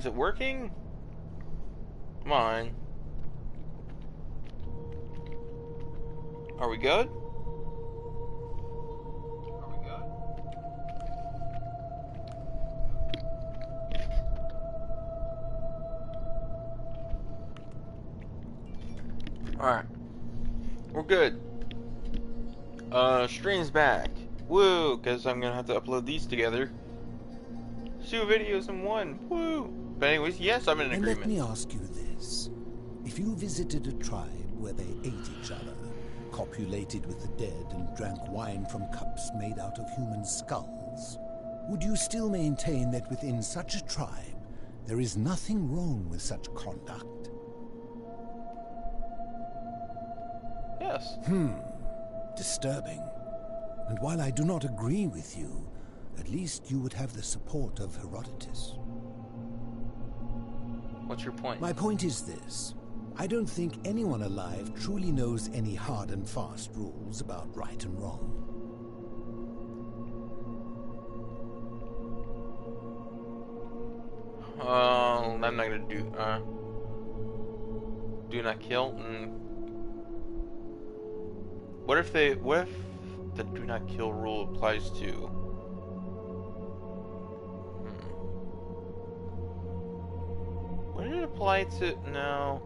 it working? Come on. Are we good? Alright. We're good. Stream's back. Woo! Because I'm gonna have to upload these together. 2 videos in one. Woo! But anyways, yes, I'm in agreement. Let me ask you this. If you visited a tribe where they ate each other, copulated with the dead, and drank wine from cups made out of human skulls, would you still maintain that within such a tribe there is nothing wrong with such conduct? Yes. Disturbing. And while I do not agree with you, at least you would have the support of Herodotus. What's your point? My point is this. I don't think anyone alive truly knows any hard and fast rules about right and wrong. I'm not gonna do not kill. What if the do not kill rule applies to? What did it apply to? No.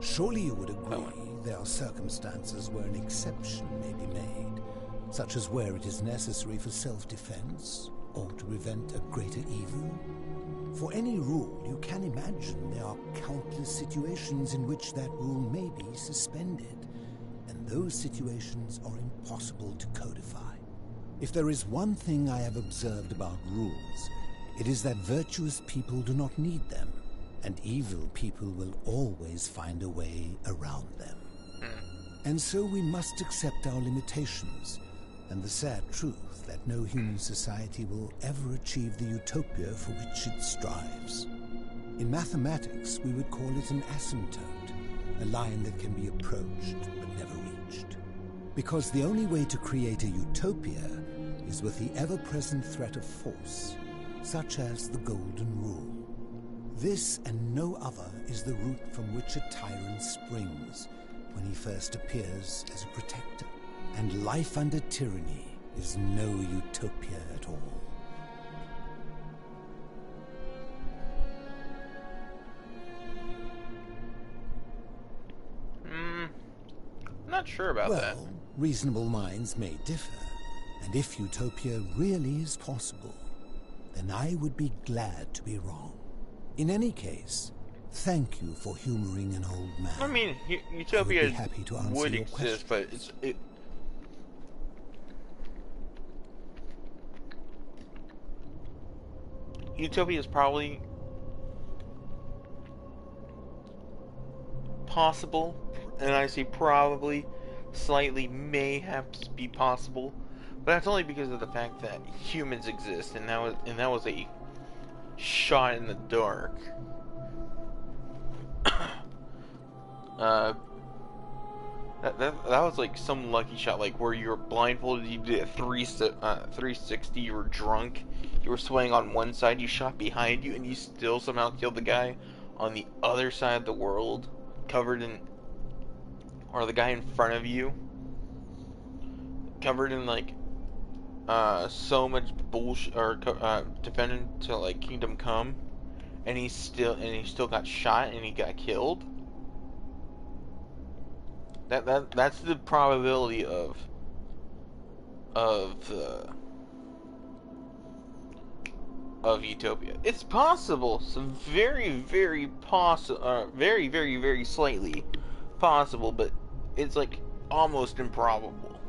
Surely you would agree there are circumstances where an exception may be made, such as where it is necessary for self-defense or to prevent a greater evil. For any rule, you can imagine there are countless situations in which that rule may be suspended, and those situations are impossible to codify. If there is one thing I have observed about rules, it is that virtuous people do not need them, and evil people will always find a way around them. And so we must accept our limitations, and the sad truth that no human society will ever achieve the utopia for which it strives. In mathematics, we would call it an asymptote, a line that can be approached but never reached. Because the only way to create a utopia is with the ever-present threat of force, such as the Golden Rule. This and no other is the root from which a tyrant springs when he first appears as a protector. And life under tyranny is no utopia at all. I'm not sure about that. Well, reasonable minds may differ, and if utopia really is possible, then I would be glad to be wrong. In any case, thank you for humoring an old man. I mean, utopia would be happy to answer would your exist, but utopia is probably possible, and I say probably, slightly may have to be possible, but that's only because of the fact that humans exist, and that was a shot in the dark. That was like some lucky shot, like where you were blindfolded, you did a 360, you were drunk, you were swaying on one side, you shot behind you, and you still somehow killed the guy on the other side of the world, covered in, or the guy in front of you, covered in like so much bullshit, or defendant to like Kingdom Come, and he still got shot and he got killed. That's the probability of utopia. It's possible, so very possible, very slightly possible, but it's like almost improbable.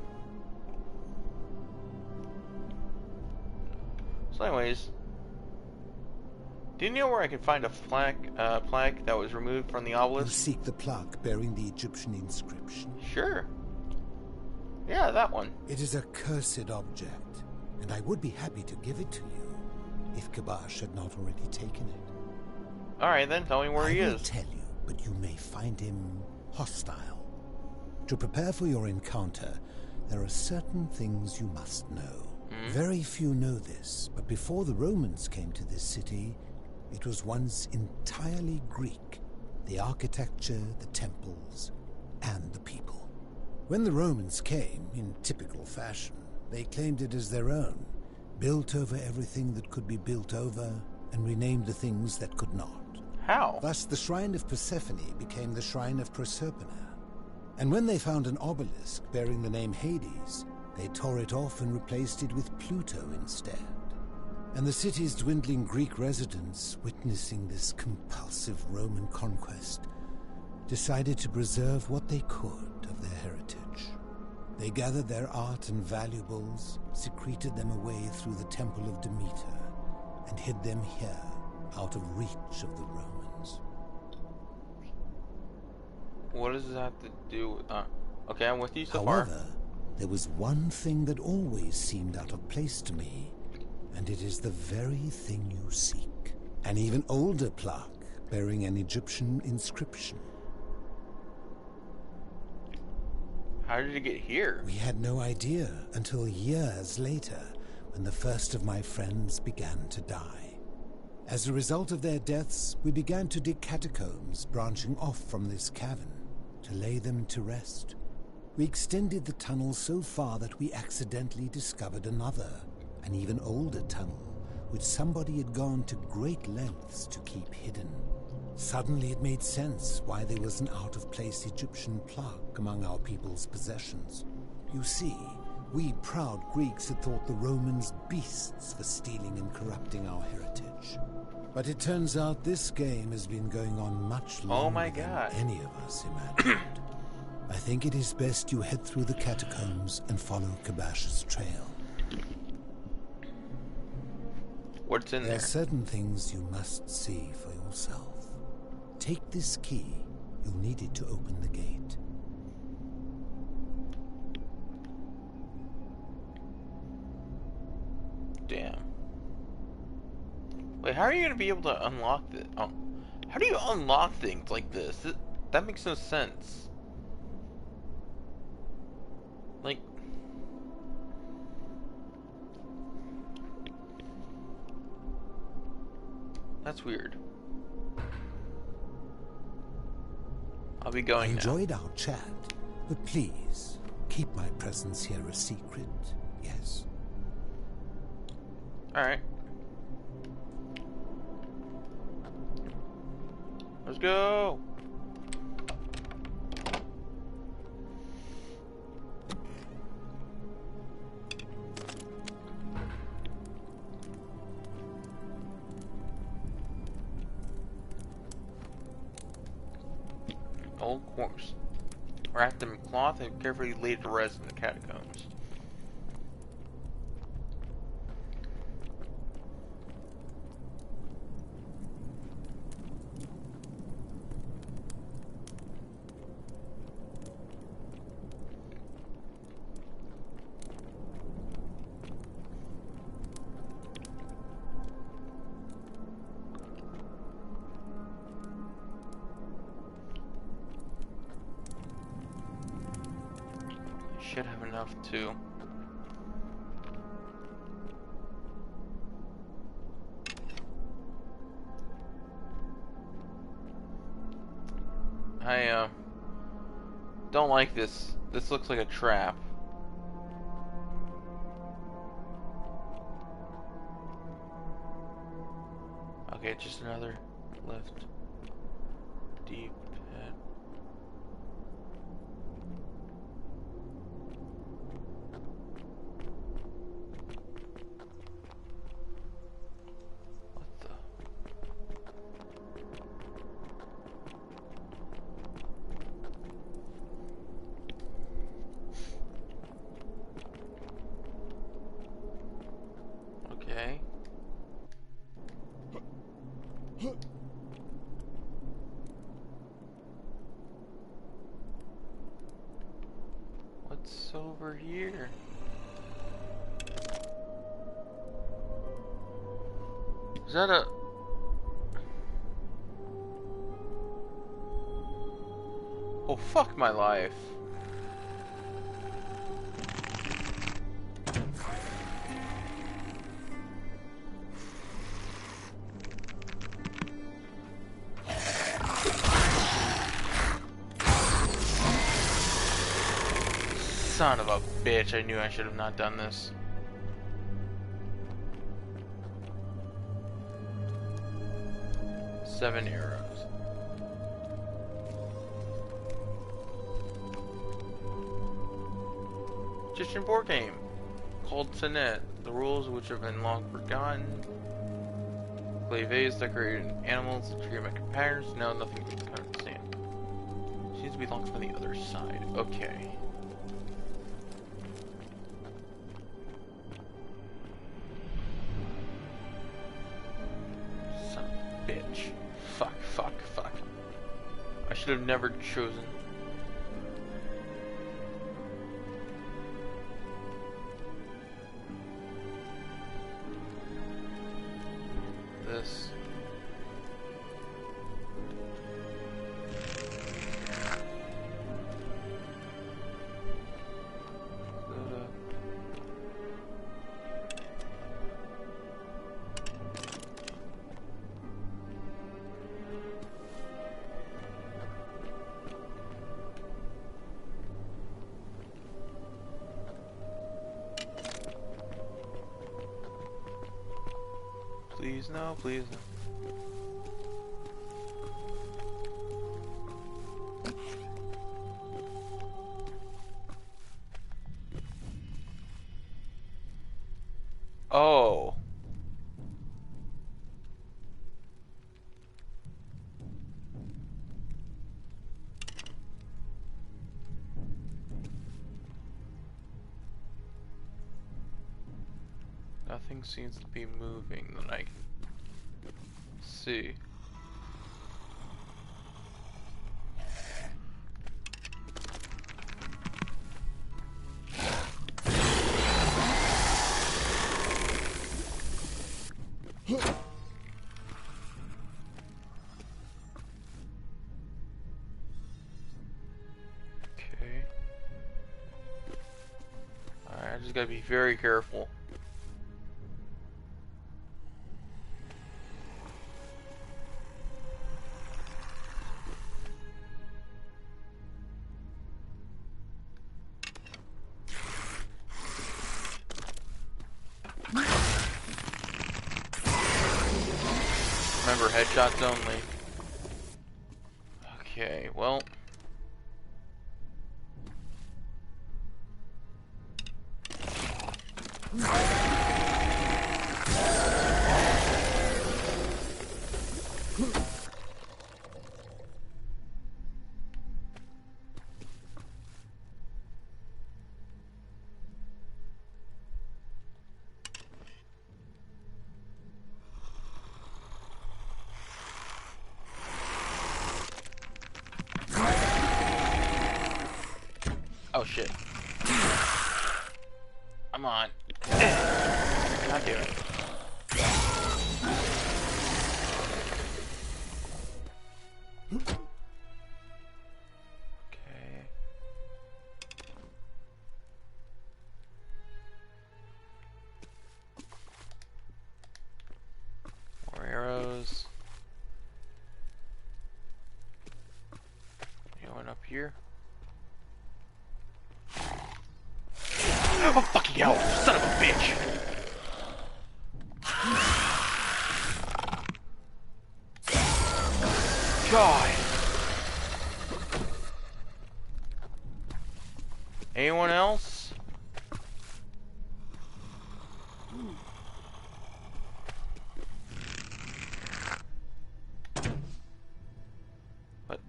So anyways, do you know where I can find a plaque that was removed from the obelisk? You seek the plaque bearing the Egyptian inscription. Sure. Yeah, that one. It is a cursed object, and I would be happy to give it to you if Kabash had not already taken it. Alright then, tell me where he is. I will tell you, but you may find him hostile. To prepare for your encounter, there are certain things you must know. Hmm? Very few know this, but before the Romans came to this city, it was once entirely Greek. The architecture, the temples, and the people. When the Romans came, in typical fashion, they claimed it as their own, built over everything that could be built over, and renamed the things that could not. How? Thus, the Shrine of Persephone became the Shrine of Proserpina. And when they found an obelisk bearing the name Hades, they tore it off and replaced it with Pluto instead. And the city's dwindling Greek residents, witnessing this compulsive Roman conquest, decided to preserve what they could of their heritage. They gathered their art and valuables, secreted them away through the Temple of Demeter, and hid them here, out of reach of the Romans. What does that have to do with... okay, I'm with you so However, far. there was one thing that always seemed out of place to me, and it is the very thing you seek. An even older plaque bearing an Egyptian inscription. How did it get here? We had no idea until years later, when the first of my friends began to die. As a result of their deaths, we began to dig catacombs branching off from this cavern to lay them to rest. We extended the tunnel so far that we accidentally discovered another, an even older tunnel, which somebody had gone to great lengths to keep hidden. Suddenly it made sense why there was an out-of-place Egyptian plaque among our people's possessions. You see, we proud Greeks had thought the Romans beasts for stealing and corrupting our heritage. But it turns out this game has been going on much longer than any of us imagined. I think it is best you head through the catacombs and follow Kabash's trail. What's in There there? are certain things you must see for yourself. Take this key. You'll need it to open the gate. Damn. Wait, how are you gonna be able to unlock this? Oh, how do you unlock things like this? That makes no sense. Like, that's weird. I'll be I going now. enjoyed our chat, but please, keep my presence here a secret, yes? Alright. Let's go! Old corpse. Wrapped in cloth and carefully laid to rest in the catacombs. Should have enough too. I don't like this. This looks like a trap. Okay, just another lift. Deep head. What the? Okay. What's over here? Is that a... Oh, fuck my life. Son of a bitch, I knew I should have not done this. Seven arrows. Egyptian board game called Senet. The rules which have been long forgotten. Clay vase decorated animals, geometric patterns. No, nothing we can understand. Seems to be locked from the other side. Okay. Son of a bitch. Fuck, fuck, fuck. I should have never chosen. This. Please no, please no. Oh. Nothing seems to be moving that I can see. Okay. Alright, I just gotta be very careful. Remember, headshots only. Okay, well. Oh shit. I'm on. God damn it. Okay. More arrows. Anyone up here? Oh fucking hell! Son of a bitch! God! Anyone else? What?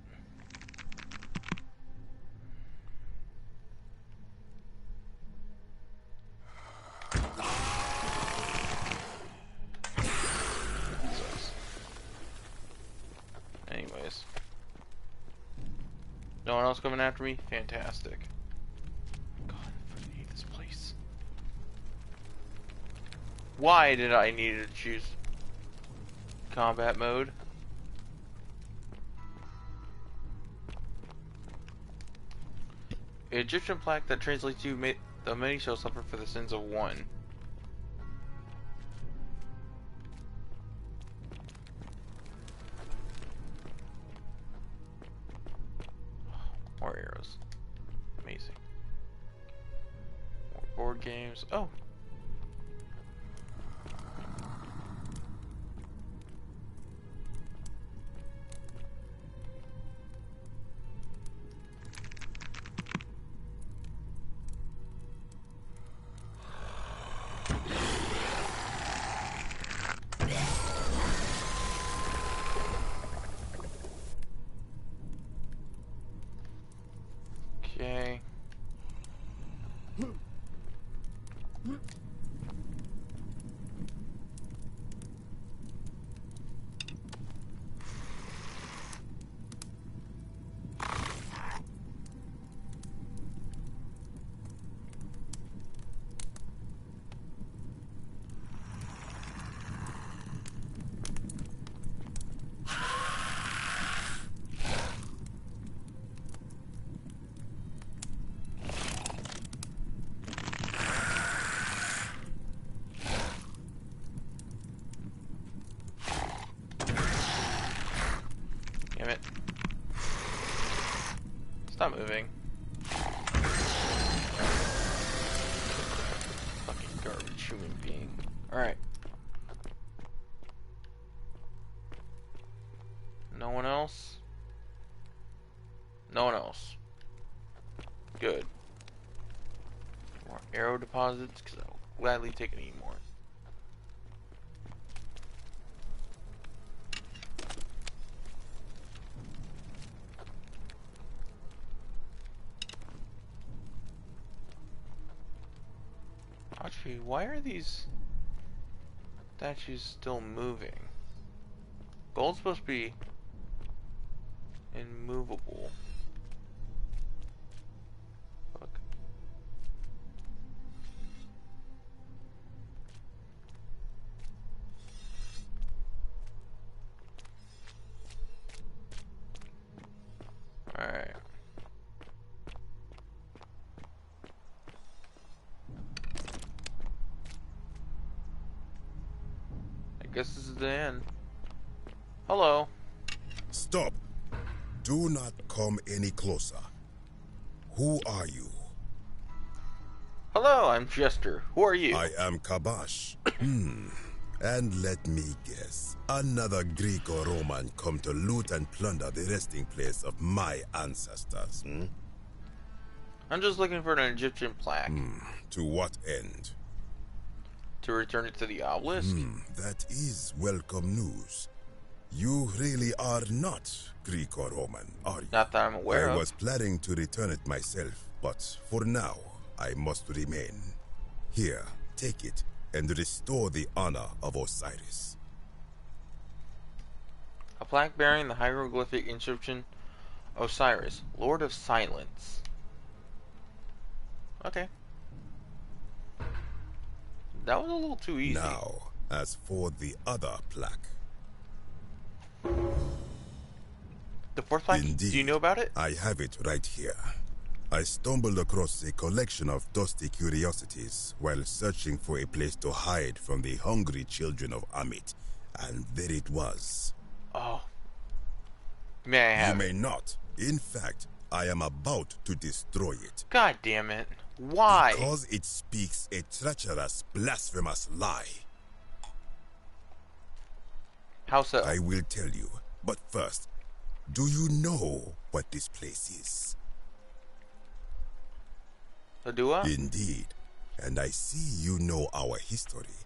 Anyways. No one else coming after me? Fantastic. God, I fucking hate this place. Why did I need to choose combat mode? Egyptian plaque that translates to the many shall suffer for the sins of one. More arrows. Amazing. board games. Oh. Okay. Damn it. Stop moving. Fucking garbage human being. Alright. No one else? No one else. Good. More arrow deposits, because I'll gladly take any more. Actually, why are these statues still moving? Gold's supposed to be immovable. Look. Alright. I guess this is the end. Hello. Stop. Do not come any closer. Who are you? Hello, I'm Jester. Who are you? I am Kabash. And let me guess. Another Greco-Roman come to loot and plunder the resting place of my ancestors, I'm just looking for an Egyptian plaque. To what end? To return it to the obelisk? That is welcome news. You really are not Greco-Roman, are you? Not that I'm aware of. I was planning to return it myself, but for now, I must remain. Here, take it, and restore the honor of Osiris. A plaque bearing the hieroglyphic inscription Osiris, Lord of Silence. Okay. That was a little too easy. Now, as for the other plaque. The fourth plaque? Indeed, Do you know about it? I have it right here. I stumbled across a collection of dusty curiosities while searching for a place to hide from the hungry children of Amit, and there it was. Oh. May I have You it? may not. In fact, I am about to destroy it. God damn it. Why? Because it speaks a treacherous, blasphemous lie. How so? I will tell you, but first, do you know what this place is? The Dua? Indeed, and I see you know our history.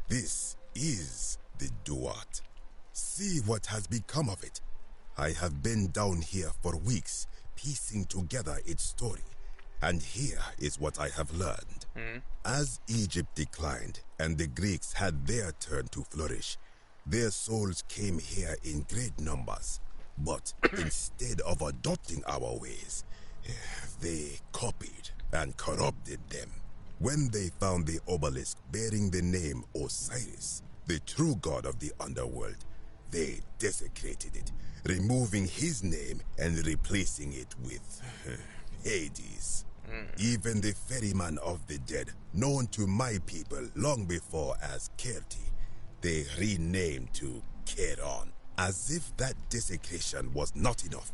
This is the Duat. See what has become of it. I have been down here for weeks, piecing together its story. And here is what I have learned. As Egypt declined and the Greeks had their turn to flourish, their souls came here in great numbers. But instead of adopting our ways, they copied and corrupted them. When they found the obelisk bearing the name Osiris, the true god of the underworld, they desecrated it, removing his name and replacing it with Hades. Even the ferryman of the dead, known to my people long before as Kerti, they renamed to Keron. As if that desecration was not enough,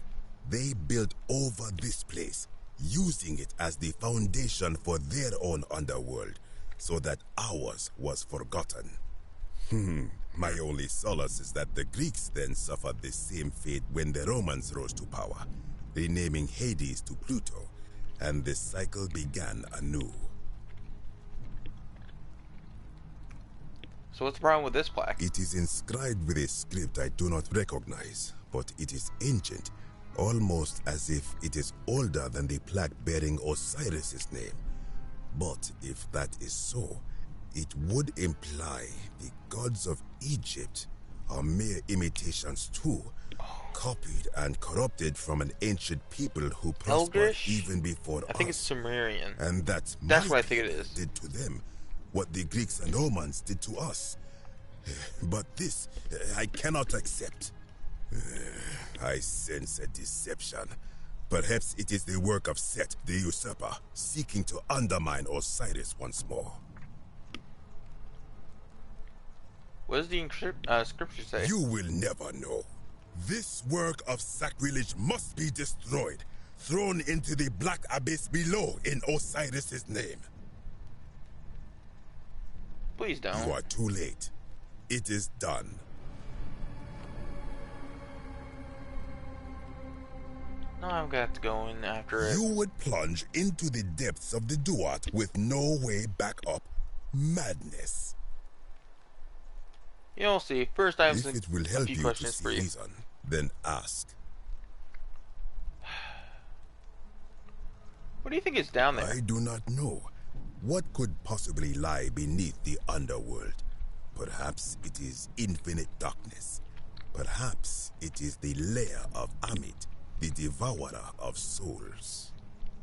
they built over this place using it as the foundation for their own underworld, so that ours was forgotten. My only solace is that the Greeks then suffered the same fate when the Romans rose to power, renaming Hades to Pluto, and the cycle began anew. So what's the problem with this plaque? It is inscribed with a script I do not recognize, but it is ancient, almost as if it is older than the plaque bearing Osiris's name. But if that is so, it would imply the gods of Egypt are mere imitations too, copied and corrupted from an ancient people who prospered Eldritch? even before I think us. it's Sumerian. And that That's my what I think it people is. did to them what the Greeks and Romans did to us. But this, I cannot accept. I sense a deception. Perhaps it is the work of Set, the usurper, seeking to undermine Osiris once more. What does the scripture say? You will never know. This work of sacrilege must be destroyed, thrown into the black abyss below in Osiris's name. Please don't. You are too late. It is done. No, I've got to go in after it. You would plunge into the depths of the Duat with no way back up. Madness. You'll see. First, I have If it will a help few you to questions see for you. reason, then ask. What do you think is down there? I do not know. What could possibly lie beneath the underworld? Perhaps it is infinite darkness. Perhaps it is the lair of Amit, the devourer of souls.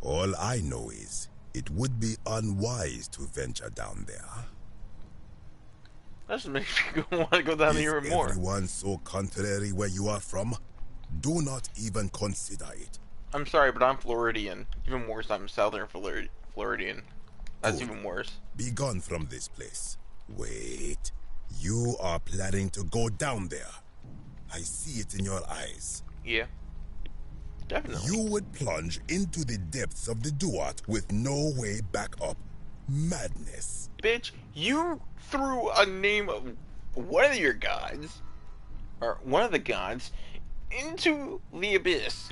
All I know is, it would be unwise to venture down there. That just makes me want to go down there even more. Is everyone so contrary where you are from? Do not even consider it. I'm sorry, but I'm Floridian. Even worse, I'm Southern Floridian. That's Good. even worse. Be gone from this place. Wait. You are planning to go down there. I see it in your eyes. Yeah. Definitely. You would plunge into the depths of the Duat with no way back up. Madness. Bitch, you threw a name of one of your gods, or one of the gods, into the abyss.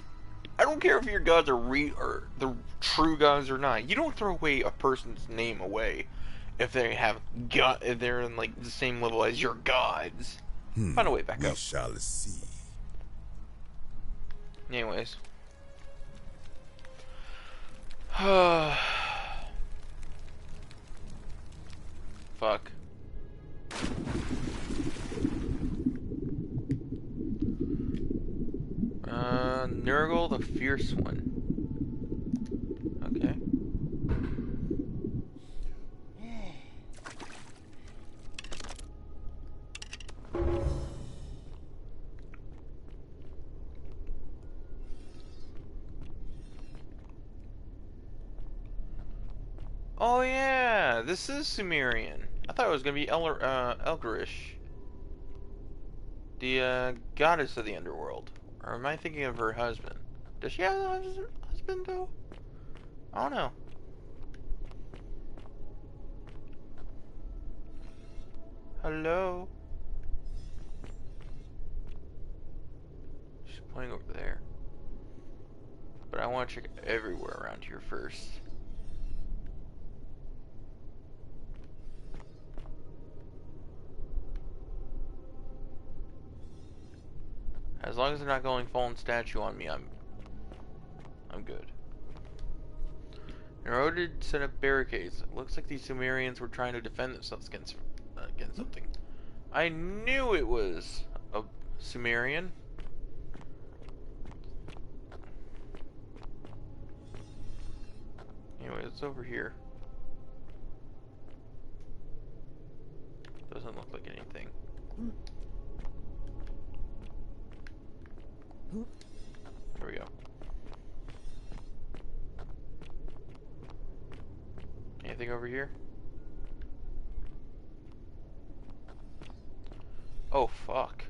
I don't care if your gods are or the true gods or not. You don't throw away a person's name away if they have if they're in like the same level as your gods. Find a way back We up. shall see. Anyways. Fuck. Nurgle the Fierce One. Okay. Oh yeah, this is Sumerian. I thought it was gonna be Elgarish, the goddess of the underworld. Or am I thinking of her husband? Does she have a husband though? I don't know. Hello? She's pointing over there. But I want to check everywhere around here first. As long as they're not going fallen statue on me, I'm good. Eroded set up barricades. It looks like these Sumerians were trying to defend themselves against something. I knew it was a Sumerian. Anyway, it's over here. Doesn't look like anything. There we go. Anything over here? Oh, fuck.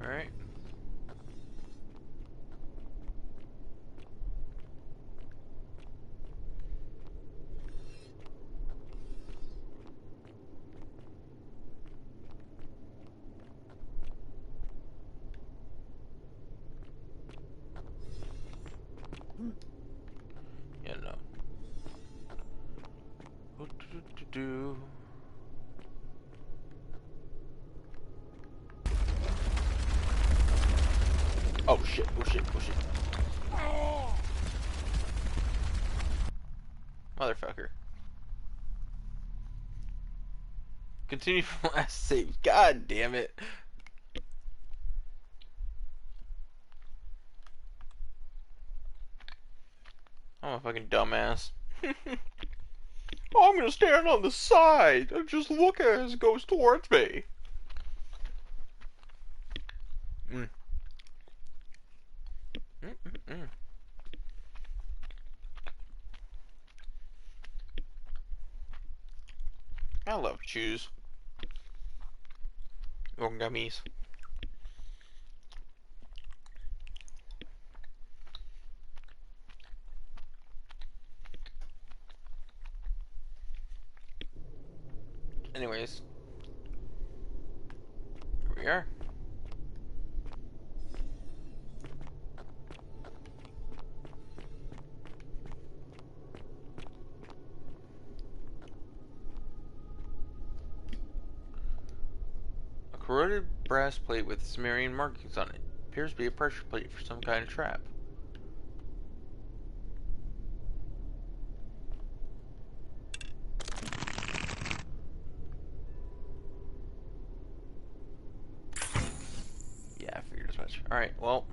Alright. do. Oh shit, oh shit, oh shit. Motherfucker. Continue from last save. God damn it. I'm a fucking dumbass. Oh, I'm gonna stand on the side and just look as it goes towards me. Mm. Mm-mm-mm. I love chews. Or gummies. Anyways. Here we are. A corroded brass plate with Sumerian markings on it. Appears to be a pressure plate for some kind of trap. Yeah, I figured as much. Alright, well.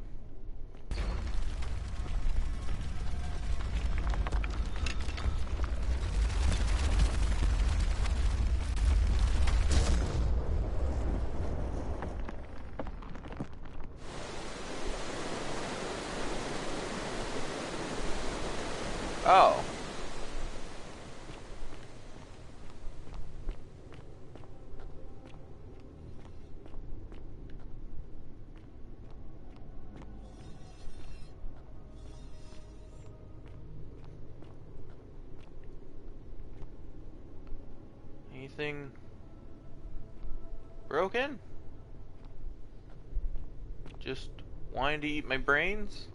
Oh. Anything broken? Just wanting to eat my brains?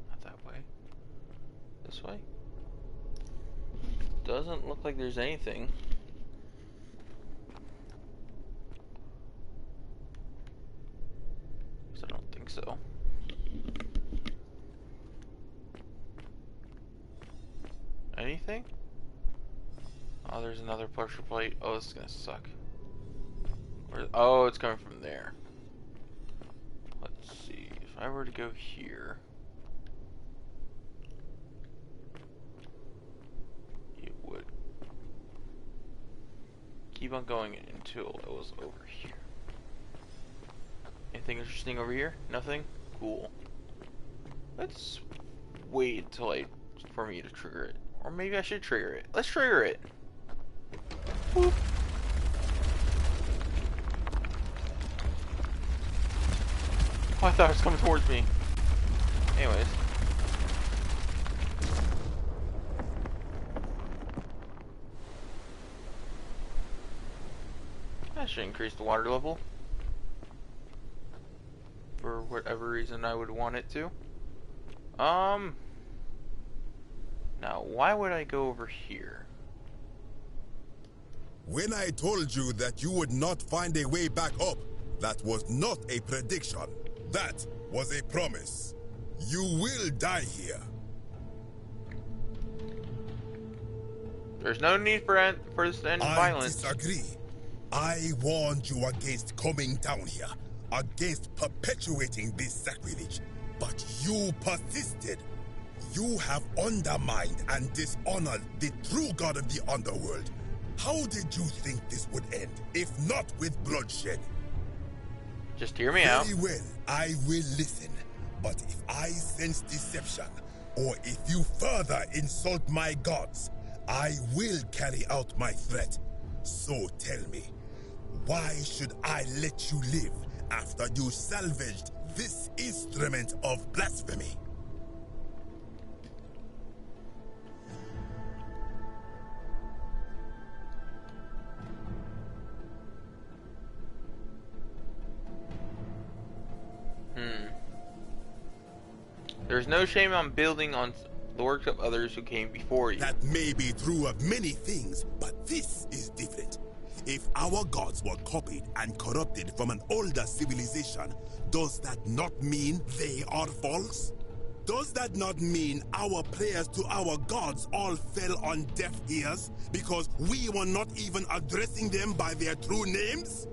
Not that way. This way? Doesn't look like there's anything. So I don't think so. Anything? Oh, there's another pressure plate. Oh, this is gonna suck. Oh, it's coming from there. Let's see. If I were to go here, it would keep on going until it was over here. Anything interesting over here? Nothing? Cool. Let's wait until for me to trigger it. Or maybe I should trigger it. Let's trigger it. Boop. Oh, I thought it was coming towards me. Anyways. That should increase the water level. For whatever reason I would want it to. Now, why would I go over here? When I told you that you would not find a way back up, that was not a prediction. That was a promise. You will die here. There's no need for this to end in violence. I disagree. I warned you against coming down here, against perpetuating this sacrilege, but you persisted. You have undermined and dishonored the true god of the underworld. How did you think this would end, if not with bloodshed? Just hear me out. Very well, I will listen. But if I sense deception, or if you further insult my gods, I will carry out my threat. So tell me, why should I let you live after you salvaged this instrument of blasphemy? There's no shame on building on the works of others who came before you. That may be true of many things, but this is different. If our gods were copied and corrupted from an older civilization, does that not mean they are false? Does that not mean our prayers to our gods all fell on deaf ears because we were not even addressing them by their true names?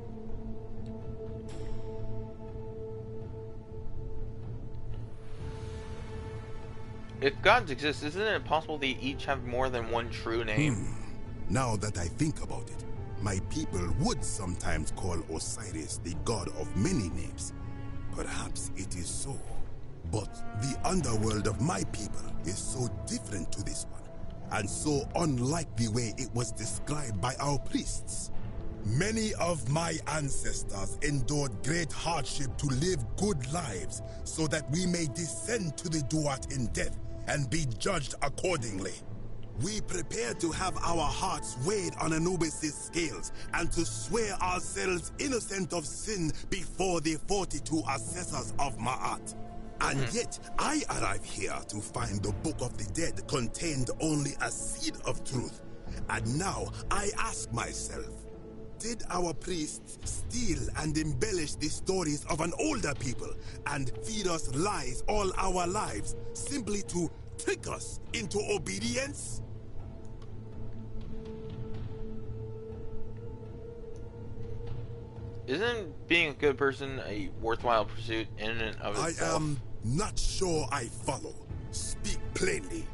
If gods exist, isn't it possible they each have more than one true name? Now that I think about it, my people would sometimes call Osiris the god of many names. Perhaps it is so. But the underworld of my people is so different to this one, and so unlike the way it was described by our priests. Many of my ancestors endured great hardship to live good lives so that we may descend to the Duat in death and be judged accordingly. We prepare to have our hearts weighed on Anubis' scales and to swear ourselves innocent of sin before the 42 assessors of Ma'at. And yet, I arrive here to find the Book of the Dead contained only a seed of truth. And now, I ask myself, did our priests steal and embellish the stories of an older people and feed us lies all our lives simply to trick us into obedience? Isn't being a good person a worthwhile pursuit in and of itself? I am not sure I follow. Speak plainly.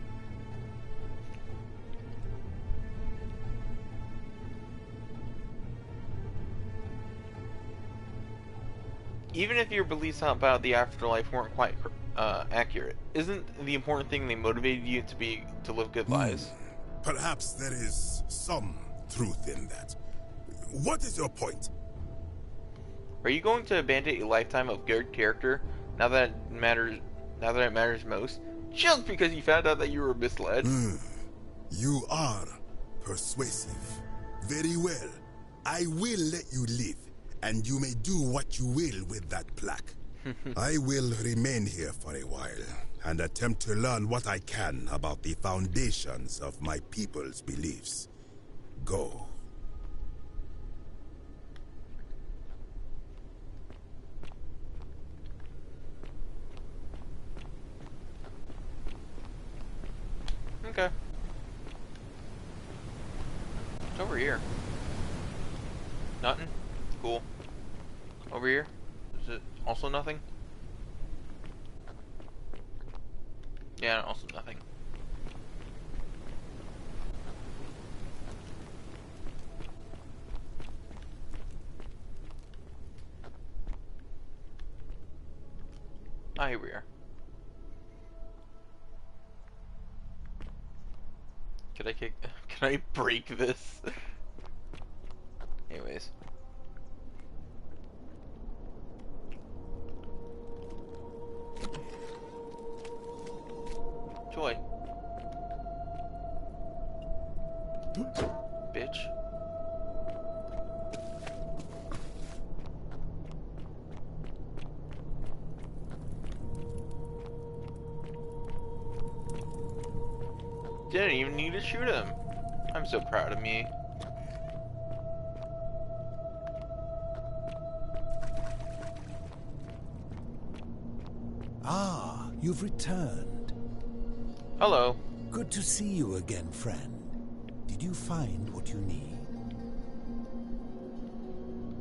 Even if your beliefs about the afterlife weren't quite accurate, isn't the important thing they motivated you to live good lives? Perhaps there is some truth in that. What is your point? Are you going to abandon a lifetime of good character now that it matters most, just because you found out that you were misled? You are persuasive. Very well. I will let you live, and you may do what you will with that plaque. I will remain here for a while and attempt to learn what I can about the foundations of my people's beliefs. Go. Okay. It's over here. Nothing? Cool. Over here? Is it also nothing? Yeah, also nothing. Ah, here we are. Can I break this? Anyways. Joy. Bitch. Didn't even need to shoot him. I'm so proud of me. Ah, you've returned. Hello. Good to see you again, friend. Did you find what you need?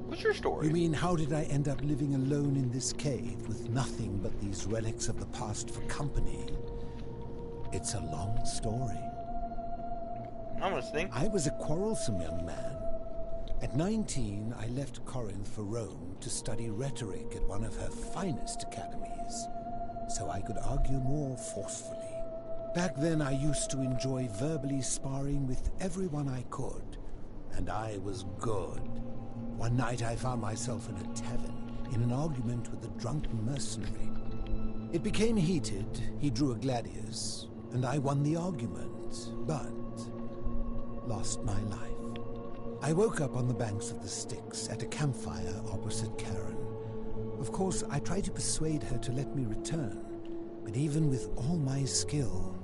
What's your story? You mean, how did I end up living alone in this cave with nothing but these relics of the past for company? It's a long story. I'm listening. I was a quarrelsome young man. At 19, I left Corinth for Rome to study rhetoric at one of her finest academies, so I could argue more forcefully. Back then, I used to enjoy verbally sparring with everyone I could, and I was good. One night, I found myself in a tavern in an argument with a drunken mercenary. It became heated. He drew a gladius, and I won the argument, but lost my life. I woke up on the banks of the Styx at a campfire opposite Karen. Of course, I tried to persuade her to let me return, But even with all my skill,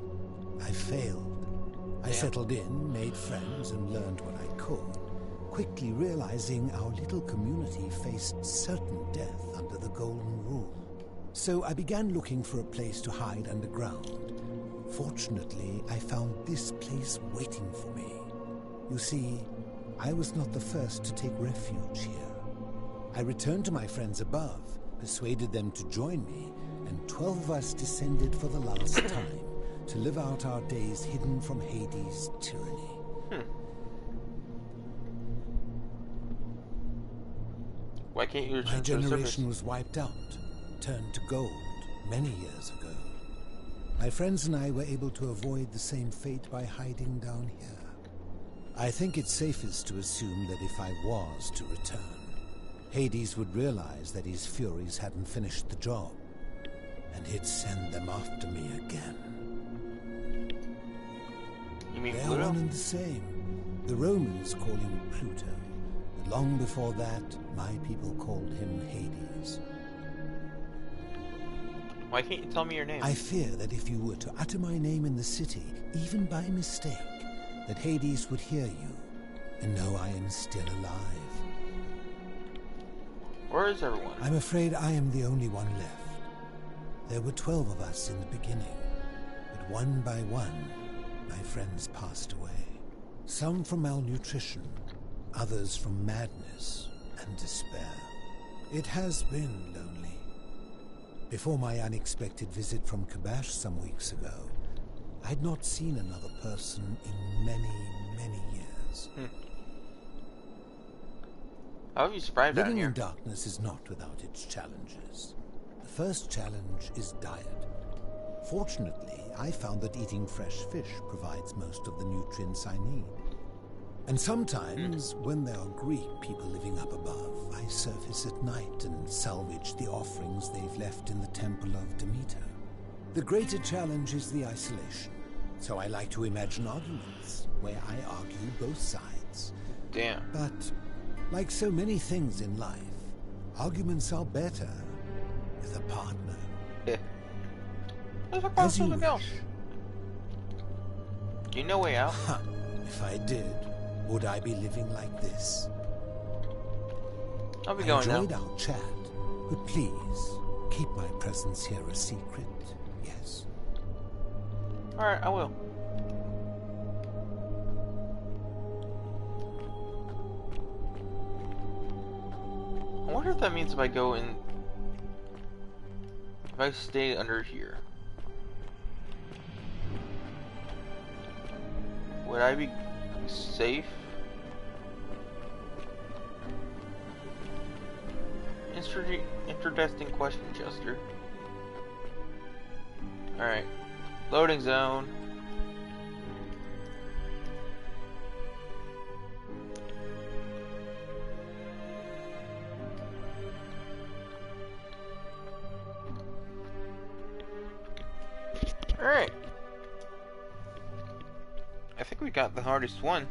I failed. I settled in, made friends, and learned what I could, quickly realizing our little community faced certain death under the Golden Rule. So I began looking for a place to hide underground. Fortunately, I found this place waiting for me. You see, I was not the first to take refuge here. I returned to my friends above, persuaded them to join me, and 12 of us descended for the last time to live out our days hidden from Hades' tyranny. Why can't you return My to the generation surface? was wiped out, turned to gold, many years ago. My friends and I were able to avoid the same fate by hiding down here. I think it's safest to assume that if I was to return, Hades would realize that his furies hadn't finished the job, and he'd send them after me again. You mean They're Pluto? one and the same. The Romans call him Pluto, but long before that, my people called him Hades. Why can't you tell me your name? I fear that if you were to utter my name in the city, even by mistake, that Hades would hear you and know I am still alive. Where is everyone? I'm afraid I am the only one left. There were 12 of us in the beginning, but one by one, my friends passed away. Some from malnutrition, others from madness and despair. It has been lonely. Before my unexpected visit from Kabash some weeks ago, I'd not seen another person in many, many years. How have you survived down Living here? in darkness is not without its challenges. The first challenge is diet. Fortunately, I found that eating fresh fish provides most of the nutrients I need. And sometimes, when there are Greek people living up above, I surface at night and salvage the offerings they've left in the temple of Demeter. The greater challenge is the isolation, so I like to imagine arguments where I argue both sides. Damn. But, like so many things in life, arguments are better with a partner. Let's talk about As you something else. Do you know way out? Ha! If I did, would I be living like this? I'll be I going now. enjoyed our chat, but please, keep my presence here a secret, yes? Alright, I will. I wonder if that means if I go in... If I stay under here... Would I be safe? Interesting question, Chester. Alright. Loading zone. Alright. I think we got the hardest one,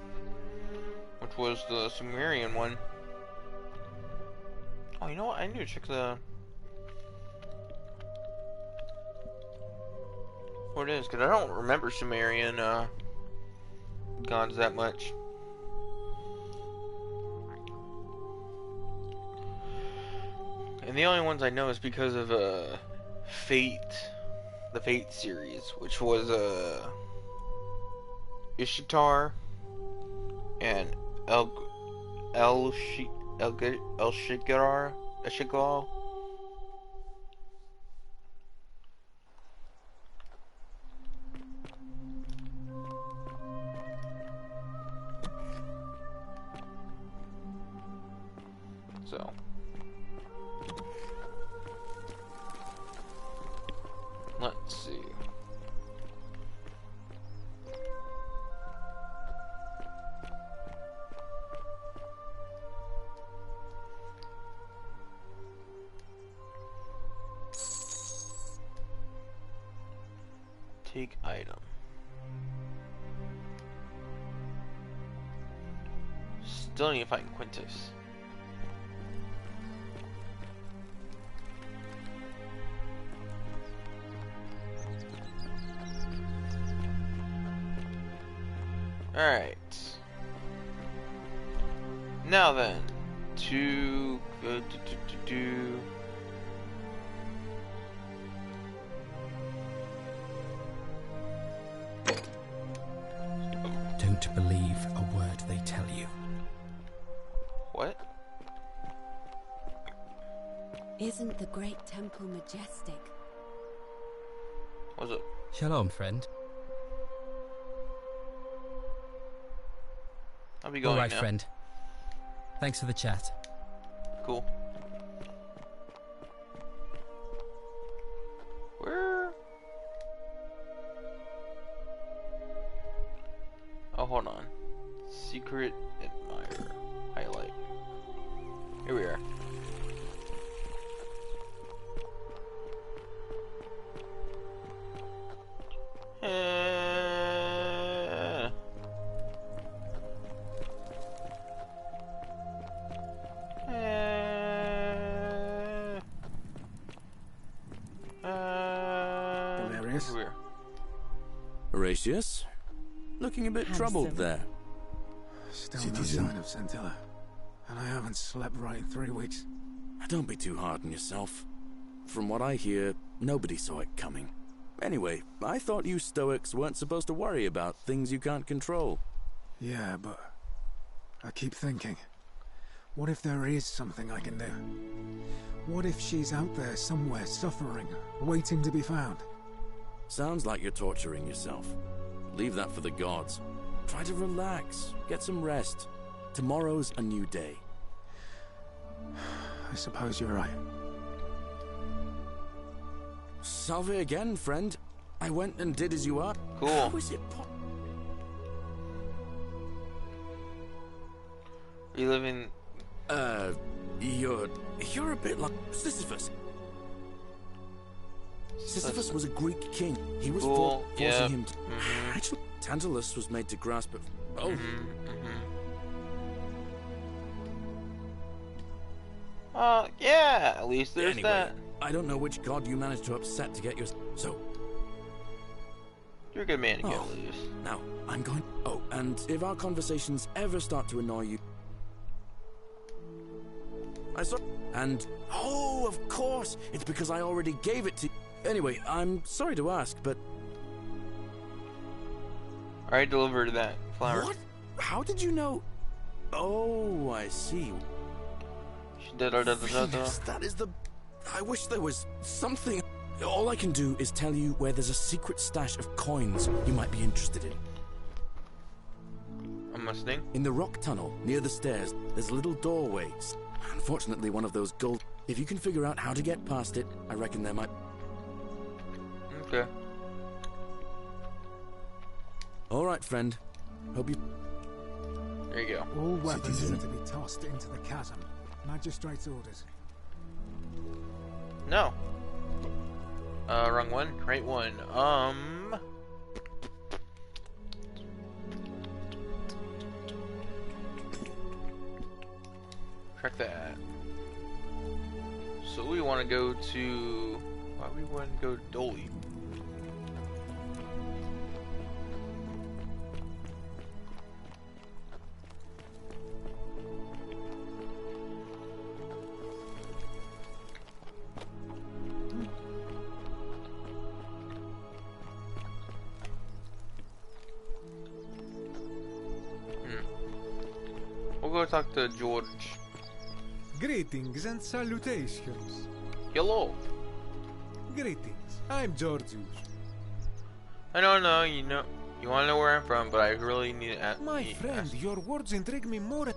which was the Sumerian one. Oh, you know what? I need to check the... what it is, because I don't remember Sumerian gods that much. And the only ones I know is because of Fate, the Fate series, which was Ishtar and Eshigal. So let's see. Take item. Still need to find Quintus. Alright. Now then, to go do. Don't believe a word they tell you. What? Isn't the great temple majestic? What's up? Shalom, friend. I'll be going All right, now. friend. Thanks for the chat. Cool. Where? Oh, hold on. Secret admirer. Highlight. Here we are. Valerius? Here we are. Horatius? Looking a bit troubled there. Still Citizen. no sign of Scintilla. And I haven't slept right in 3 weeks. Don't be too hard on yourself. From what I hear, nobody saw it coming. Anyway, I thought you Stoics weren't supposed to worry about things you can't control. Yeah, but I keep thinking, what if there is something I can do? What if she's out there somewhere suffering, waiting to be found? Sounds like you're torturing yourself. Leave that for the gods. Try to relax, get some rest. Tomorrow's a new day. I suppose you're right. Salve again, friend. I went and did as you are. Cool. How is it You live in. You're a bit like Sisyphus. Sisyphus was a Greek king. He was Cool, forcing yeah. him to... Actually, Tantalus was made to grasp it. Oh, Yeah. At least there's anyway, that. I don't know which god you managed to upset to get your... So, You're a good man to get Oh. loose. now, I'm going... Oh, and if our conversations ever start to annoy you... I saw... And... Oh, of course! It's because I already gave it to... Anyway, I'm sorry to ask, but... I delivered that flower. What? How did you know? Oh, I see. Venus, that is the... I wish there was something... All I can do is tell you where there's a secret stash of coins you might be interested in. I'm listening. In the rock tunnel, near the stairs, there's a little doorway. Unfortunately, one of those gold... If you can figure out how to get past it, I reckon there might... Okay. All right, friend. Hope you... There you go. All weapons Citizen. are to be tossed into the chasm. Magistrate's orders. No. Wrong one. Right one. Track that. So we want to go to... Why we want to go to Dolly? We'll go talk to George. Greetings and salutations. Hello. Greetings. I'm Georgius. I don't know, you know, you want to know where I'm from, but I really need to ask. My friend, your words intrigue me more.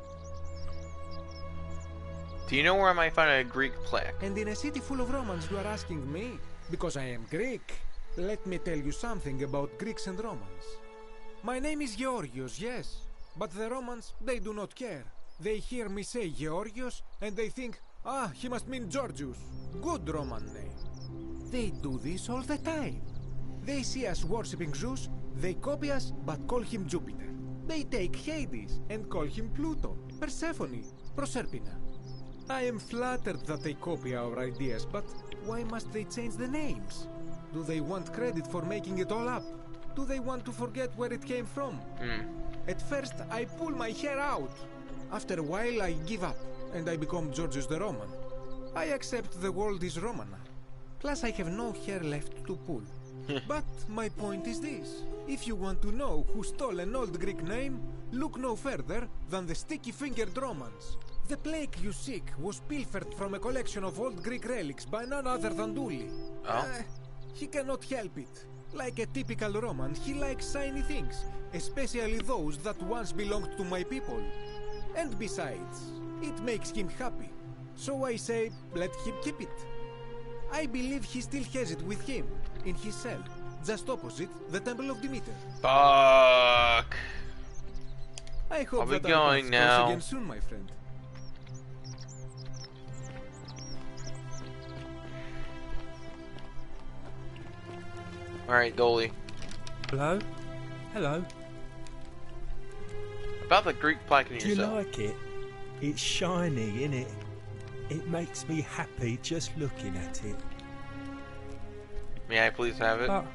Do you know where I might find a Greek plaque? And in a city full of Romans, you are asking me? Because I am Greek. Let me tell you something about Greeks and Romans. My name is Georgios, yes. But the Romans, they do not care. They hear me say Georgios, and they think, ah, he must mean Georgius. Good Roman name. They do this all the time. They see us worshipping Zeus, they copy us, but call him Jupiter. They take Hades and call him Pluto, Persephone, Proserpina. I am flattered that they copy our ideas, but why must they change the names? Do they want credit for making it all up? Do they want to forget where it came from? At first, I pull my hair out. After a while, I give up, and I become Georgios the Roman. I accept the world is Roman now. Plus, I have no hair left to pull. But my point is this. If you want to know who stole an old Greek name, look no further than the sticky-fingered Romans. The plague you seek was pilfered from a collection of old Greek relics by none other than Douli. Oh? He cannot help it. Like a typical Roman, he likes shiny things, especially those that once belonged to my people. And besides, it makes him happy. So I say, let him keep it. I believe he still has it with him, in his cell, just opposite the Temple of Demeter. Fuck. I hope Are we that our going paths now? cross again soon, my friend. Alright, Dolly. Hello? Hello? About the Greek plaque in Do you yourself. like it? It's shiny, innit? It makes me happy just looking at it. May I please have it? But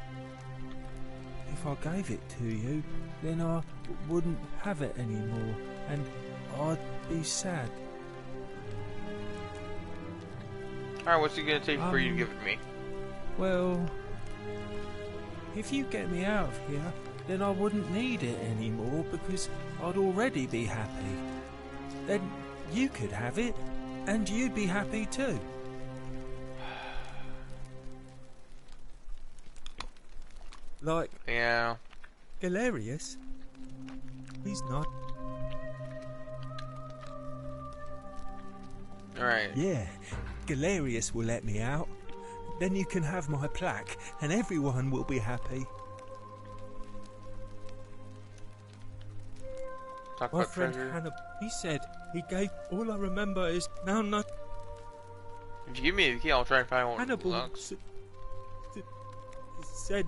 if I gave it to you, then I wouldn't have it anymore, and I'd be sad. Alright, what's it gonna take for you to give it to me? Well, if you get me out of here, then I wouldn't need it anymore because I'd already be happy. Then you could have it, and you'd be happy too. Like Yeah. Galerius? He's not. Alright. Yeah, Galerius will let me out. Then you can have my plaque, and everyone will be happy. Talk My about friend treasure. Hannibal, he said he gave. All I remember is now not If you give me the key, I'll try and find one. Hannibal Lux. said.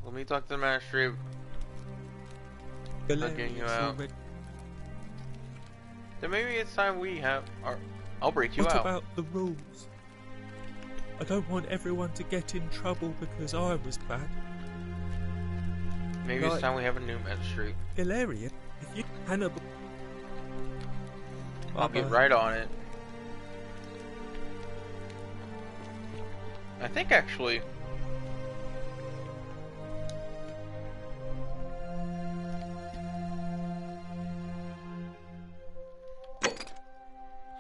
Let me talk to the magistrate. Getting you Galerius out. already- Then maybe it's time we have. Or I'll break you What out. about the rules? I don't want everyone to get in trouble because I was bad. Maybe it's time we have a new magistrate. Galerius, if you Hannibal. I'll get Bye-bye. right on it. I think actually.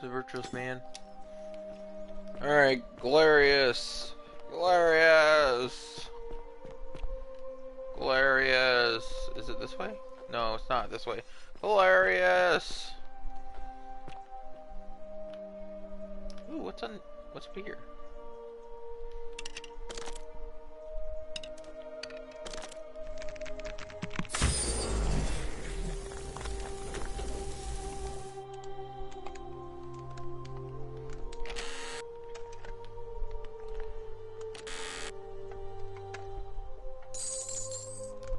The virtuous man. Alright, Galerius. Galerius. Galerius. Is it this way? No, it's not this way. Galerius. Ooh, what's up here?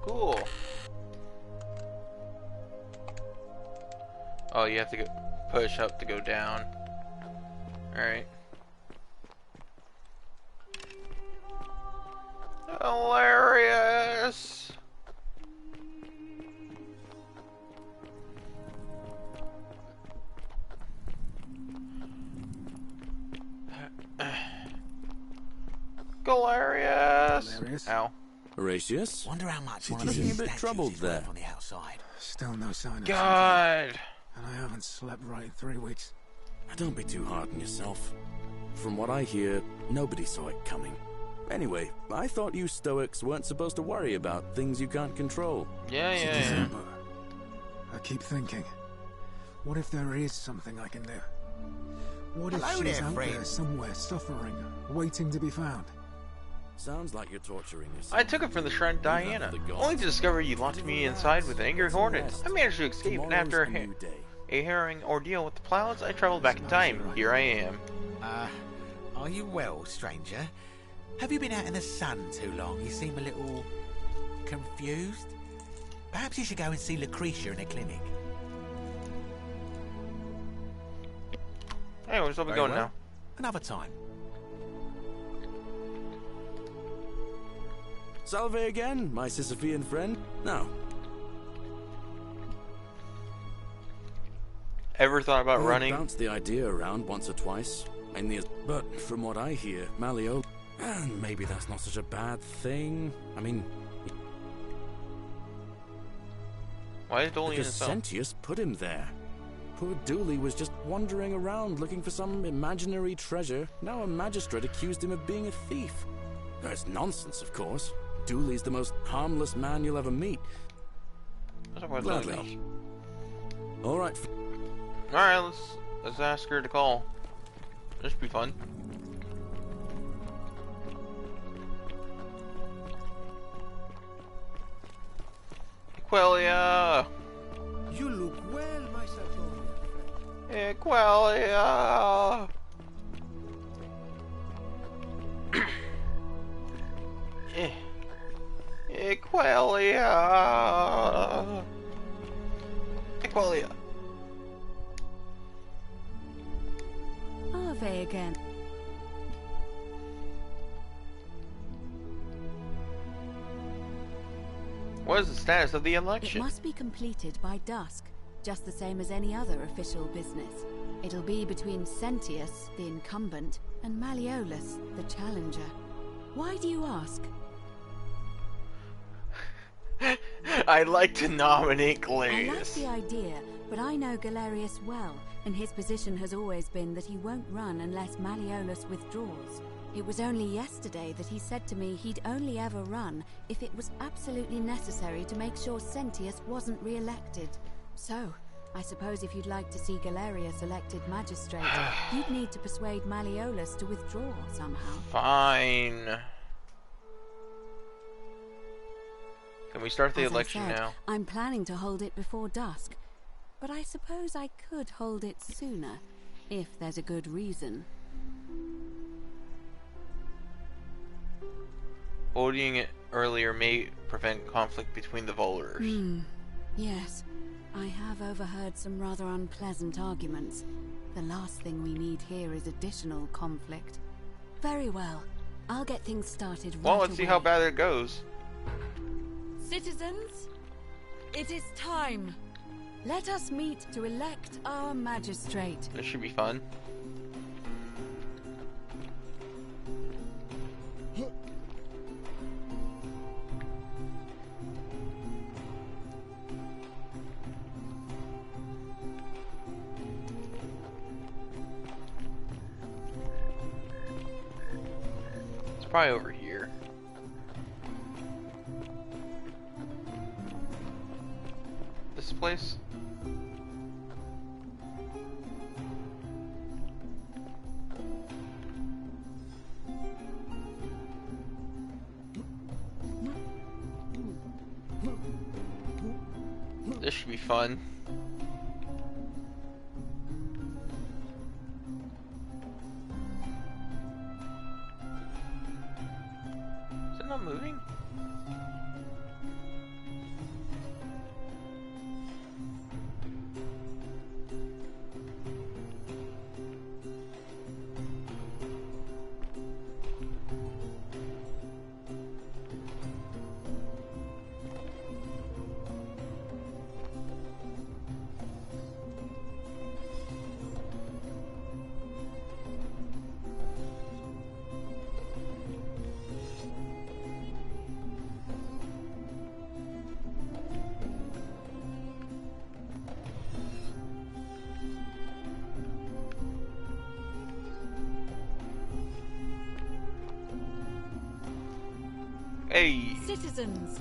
Cool. Oh, you have to go push up to go down. Alright. Hilarious! Galerius! Galerius? Ow. Horatius? Wonder how much She's one of looking these a bit statues troubled is there. worth on the outside. Still no sign of God! something. And I haven't slept right in 3 weeks. Don't be too hard on yourself. From what I hear, nobody saw it coming. Anyway, I thought you Stoics weren't supposed to worry about things you can't control. Yeah, yeah, yeah. December. I keep thinking, what if there is something I can do? What if Hello she's there, out there friend. somewhere suffering, waiting to be found? Sounds like you're torturing yourself. I took it from the Shrine of Diana, only to discover you locked me inside with an angry hornet. I managed to escape, and after Tomorrow's a new day. a harrowing ordeal with the clouds, I traveled back in time. Here I am. Are you well, stranger? Have you been out in the sun too long? You seem a little confused. Perhaps you should go and see Lucretia in a clinic. Anyways, where we Very going well. now? Another time. Salve again, my Sisyphean friend. Now, Ever thought about I've running? bounced the idea around once or twice. But from what I hear, Malleolus... And maybe that's not such a bad thing. I mean... Why is Dooley in because his cell? Sentius put him there. Poor Dooley was just wandering around looking for some imaginary treasure. Now a magistrate accused him of being a thief. That's nonsense, of course. Dooley's the most harmless man you'll ever meet. Gladly. All right. Alright, let's ask her to call. This should be fun. Quellia! You look well, my Sartorian. Quellia! Quellia! Quellia! Ave again. What is the status of the It election? must be completed by dusk, just the same as any other official business. It'll be between Sentius, the incumbent, and Malleolus, the challenger. Why do you ask? I'd like to nominate I like Galerius. the idea, but I know Galerius well, and his position has always been that he won't run unless Malleolus withdraws. It was only yesterday that he said to me he'd only ever run if it was absolutely necessary to make sure Sentius wasn't re-elected. So, I suppose if you'd like to see Galerius elected magistrate, you'd need to persuade Malleolus to withdraw somehow. Fine. Can we start the As I election said, now? I'm planning to hold it before dusk, but I suppose I could hold it sooner, if there's a good reason. Holding it earlier may prevent conflict between the voters. Yes, I have overheard some rather unpleasant arguments. The last thing we need here is additional conflict. Very well, I'll get things started right Well, let's see how away. bad it goes. Citizens, it is time. Let us meet to elect our magistrate. This should be fun. It's probably over here. This place? This should be fun. Is it not moving? Hey! Citizens,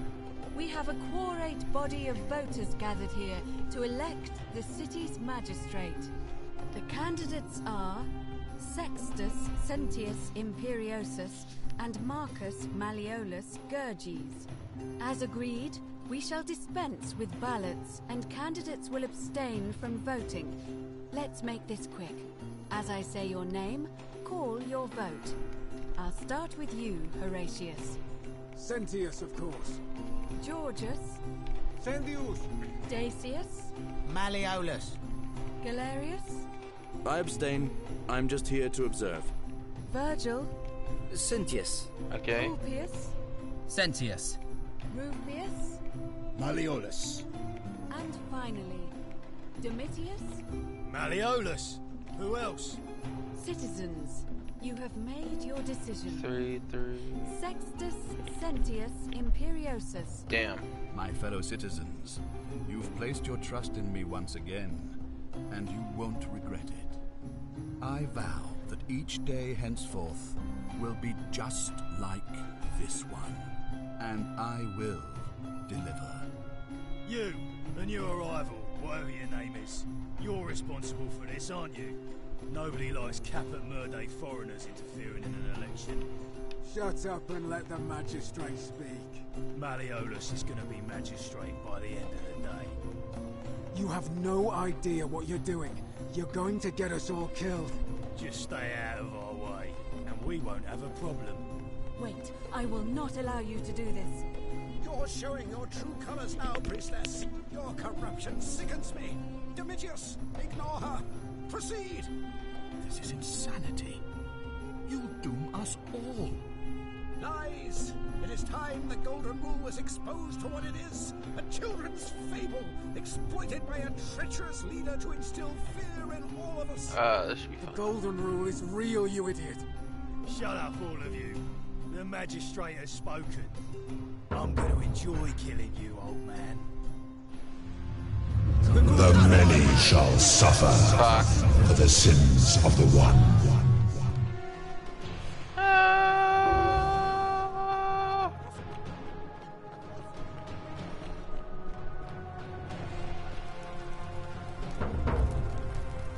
we have a quorate body of voters gathered here to elect the city's magistrate. The candidates are Sextus Sentius Imperiosus and Marcus Malleolus Gurges. As agreed, we shall dispense with ballots and candidates will abstain from voting. Let's make this quick. As I say your name, call your vote. I'll start with you, Horatius. Sentius, of course. Georgius, Sendius. Dacius, Malleolus. Galerius, I abstain. I'm just here to observe. Virgil, Sentius. Okay. Ulpius, Sentius. Rufius, Malleolus. and finally, Domitius? Malleolus. Who else? Citizens, you have made your decision. 3. Sextus Sentius Imperiosus. Damn. My fellow citizens, you've placed your trust in me once again, and you won't regret it. I vow that each day henceforth will be just like this one, and I will deliver. You and your rival, whatever your name is, you're responsible for this, aren't you? Nobody likes Caput Murday foreigners interfering in an election. Shut up and let the magistrate speak. Malleolus is going to be magistrate by the end of the day. You have no idea what you're doing. You're going to get us all killed. Just stay out of our way, and we won't have a problem. Wait, I will not allow you to do this. You're showing your true colors now, priestess. Your corruption sickens me. Domitius, ignore her. Proceed. This is insanity. You'll doom us all. Lies. It is time the Golden Rule was exposed for what it is. A children's fable, exploited by a treacherous leader to instill fear in all of us. This should be fun. The Golden Rule is real, you idiot. Shut up, all of you. The magistrate has spoken. I'm going to enjoy killing you, old man. The many shall suffer for the sins of the one.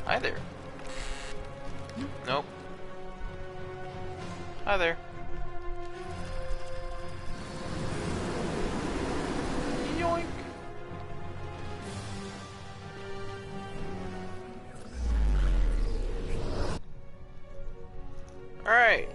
Hi there. Nope. Hi there. Yoink. All right.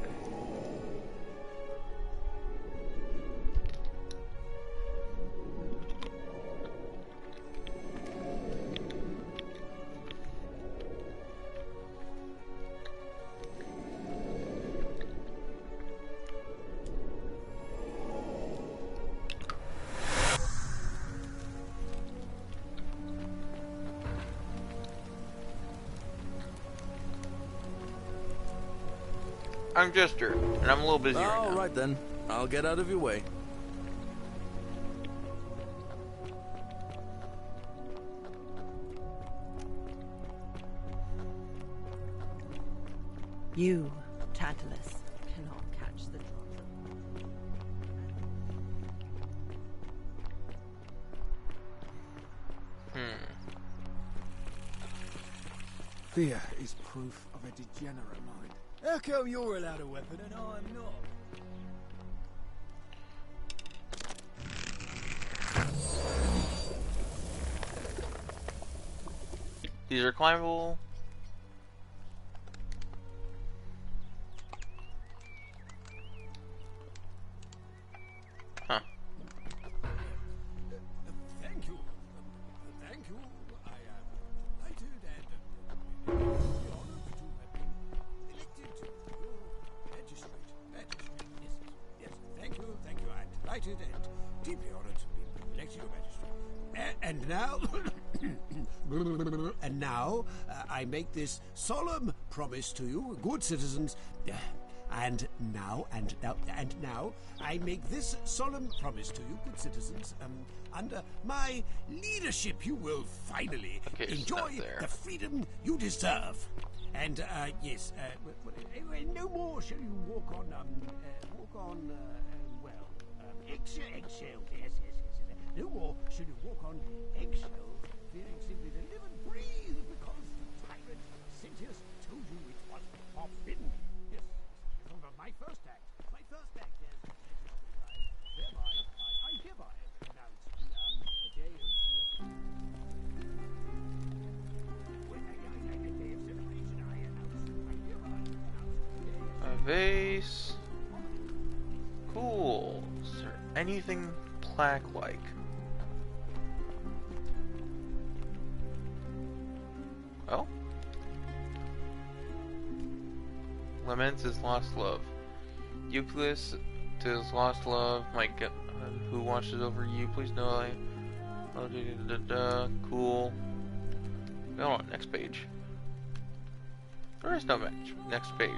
I'm Jester, and I'm a little busy right now. All right then, I'll get out of your way. You, Tantalus, cannot catch the drop. Fear is proof of a degenerate mind. How come you're allowed a weapon and I'm not? These are climbable. Huh. Thank you. Thank you. I am delighted and honored to have been elected to your magistrate. Yes. Thank you. I'm delighted and deeply honored to be elected your magistrate. And now, I make this solemn promise to you, good citizens. And now, I make this solemn promise to you, good citizens. Under my leadership, you will finally enjoy the freedom you deserve. And yes, no more shall you walk on eggshells. Yes. No more shall you walk on eggshells, fearing simply to live and breathe because the tyrant Sentius told you it was forbidden. Yes. My first act is I hereby announce the day of celebration. A vase. Cool. Is there anything plaque-like? Oh? Laments his lost love. Euclidus to his lost love, my God, who watches over you. Please know I. Cool. Hold on, next page. There is no match. Next page.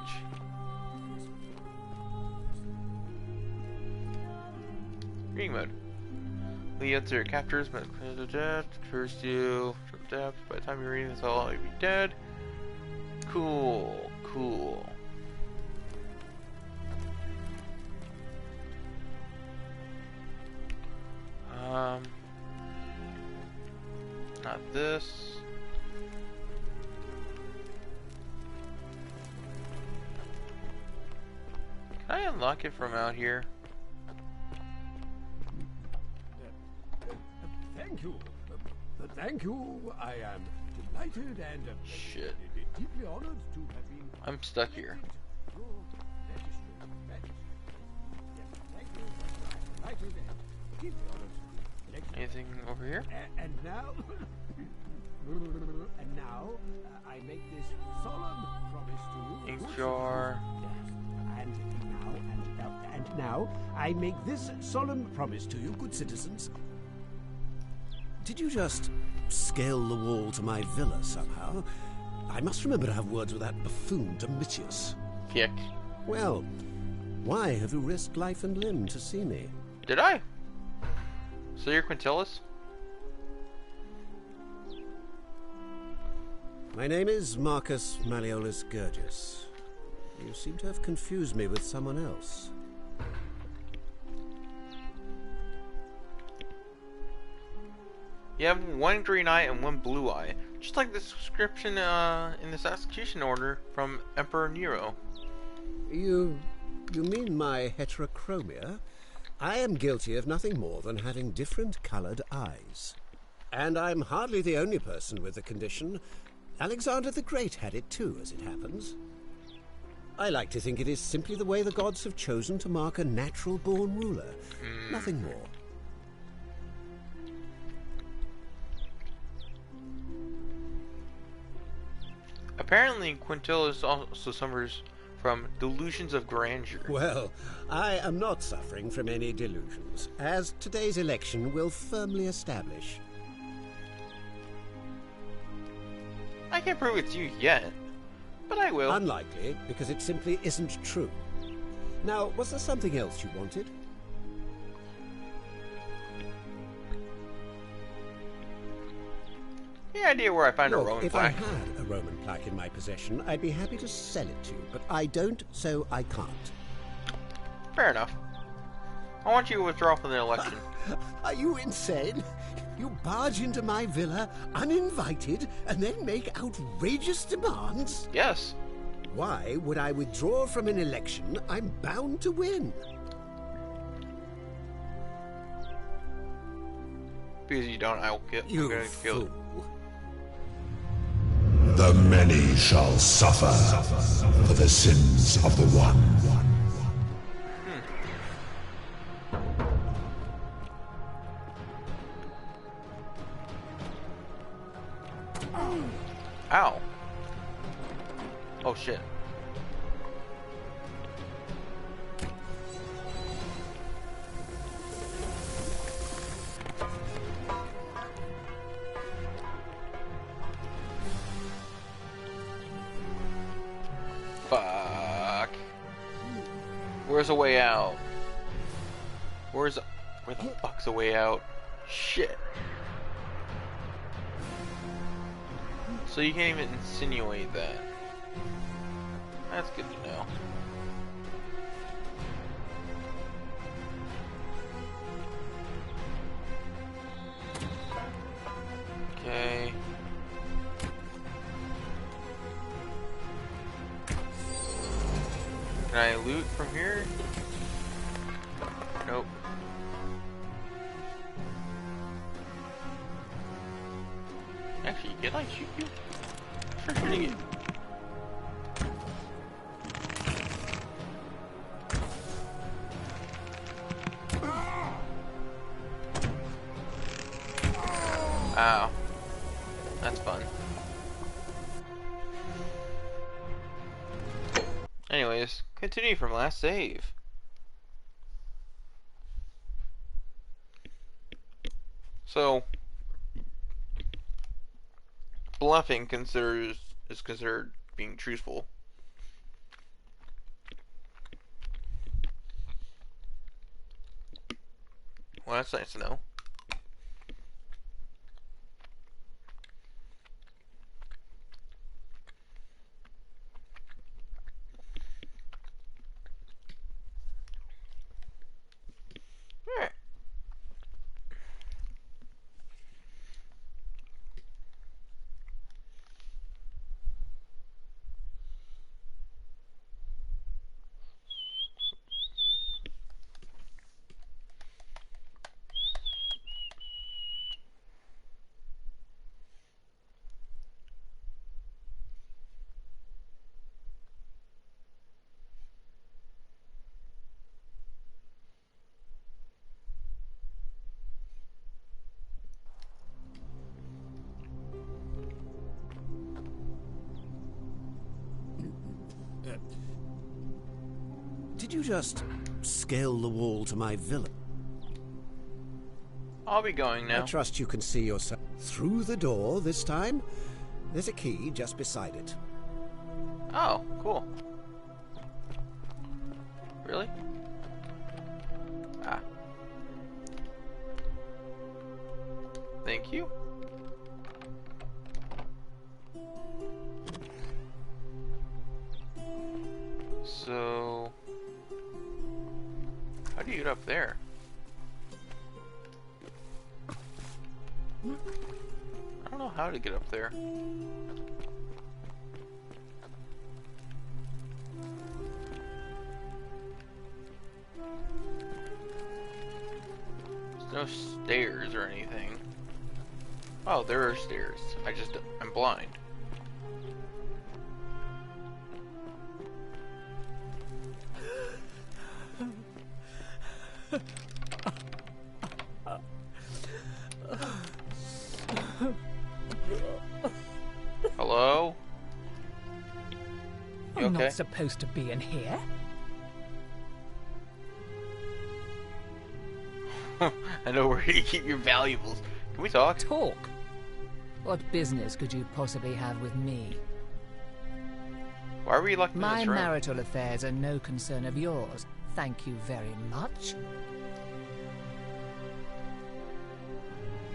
Reading mode. Lead to your captors, but curse you from depth. By the time you're reading this, all you'll be dead. Cool, cool. Not this. Can I unlock it from out here? Thank you. Thank you. I am delighted and shit. Deeply honored to have been. I'm stuck here. Anything over here? And now, I make this solemn promise to you. Ink jar. And now, I make this solemn promise to you, good citizens. Did you just scale the wall to my villa somehow? I must remember to have words with that buffoon Domitius. Kick. Well, why have you risked life and limb to see me? Did I? So you're Quintillus? My name is Marcus Malleolus Gurgis. You seem to have confused me with someone else. You have one green eye and one blue eye, just like the description in this execution order from Emperor Nero. You mean my heterochromia? I am guilty of nothing more than having different coloured eyes. And I'm hardly the only person with the condition. Alexander the Great had it too, as it happens. I like to think it is simply the way the gods have chosen to mark a natural-born ruler. Nothing more. Apparently, Quintillus also suffers from delusions of grandeur. Well, I am not suffering from any delusions, as today's election will firmly establish. I can't prove it's you yet, but I will. Unlikely, because it simply isn't true. Now, was there something else you wanted? Any idea where I find a Look, Roman if plaque? I had a Roman plaque in my possession, I'd be happy to sell it to you, but I don't, so I can't. Fair enough. I want you to withdraw from the election. Are you insane? You barge into my villa, uninvited, and then make outrageous demands? Yes. Why would I withdraw from an election I'm bound to win? Because you don't, I'm going to kill you. The many shall suffer for the sins of the one. Ow. Oh shit. Fuck. Where's a way out? Where the fuck's a way out? Shit. So you can't even insinuate that. That's good to know. Okay. Can I loot from here? Nope. Actually, can I shoot you? Sure, shooting you. Ow. That's fun. Anyways, continue from last save. So, bluffing is considered being truthful. Well, that's nice to know. Alright. Did you just scale the wall to my villa? I'll be going now. I trust you can see yourself through the door this time. There's a key just beside it. Oh, cool. Really? Ah. Thank you. So, how do you get up there? I don't know how to get up there. There's no stairs or anything. Oh, there are stairs. I'm blind. Hello? You I'm okay? not supposed to be in here. I know where you keep your valuables. Can we talk? Talk? What business could you possibly have with me? Why are we locked in My this room? marital affairs are no concern of yours. Thank you very much.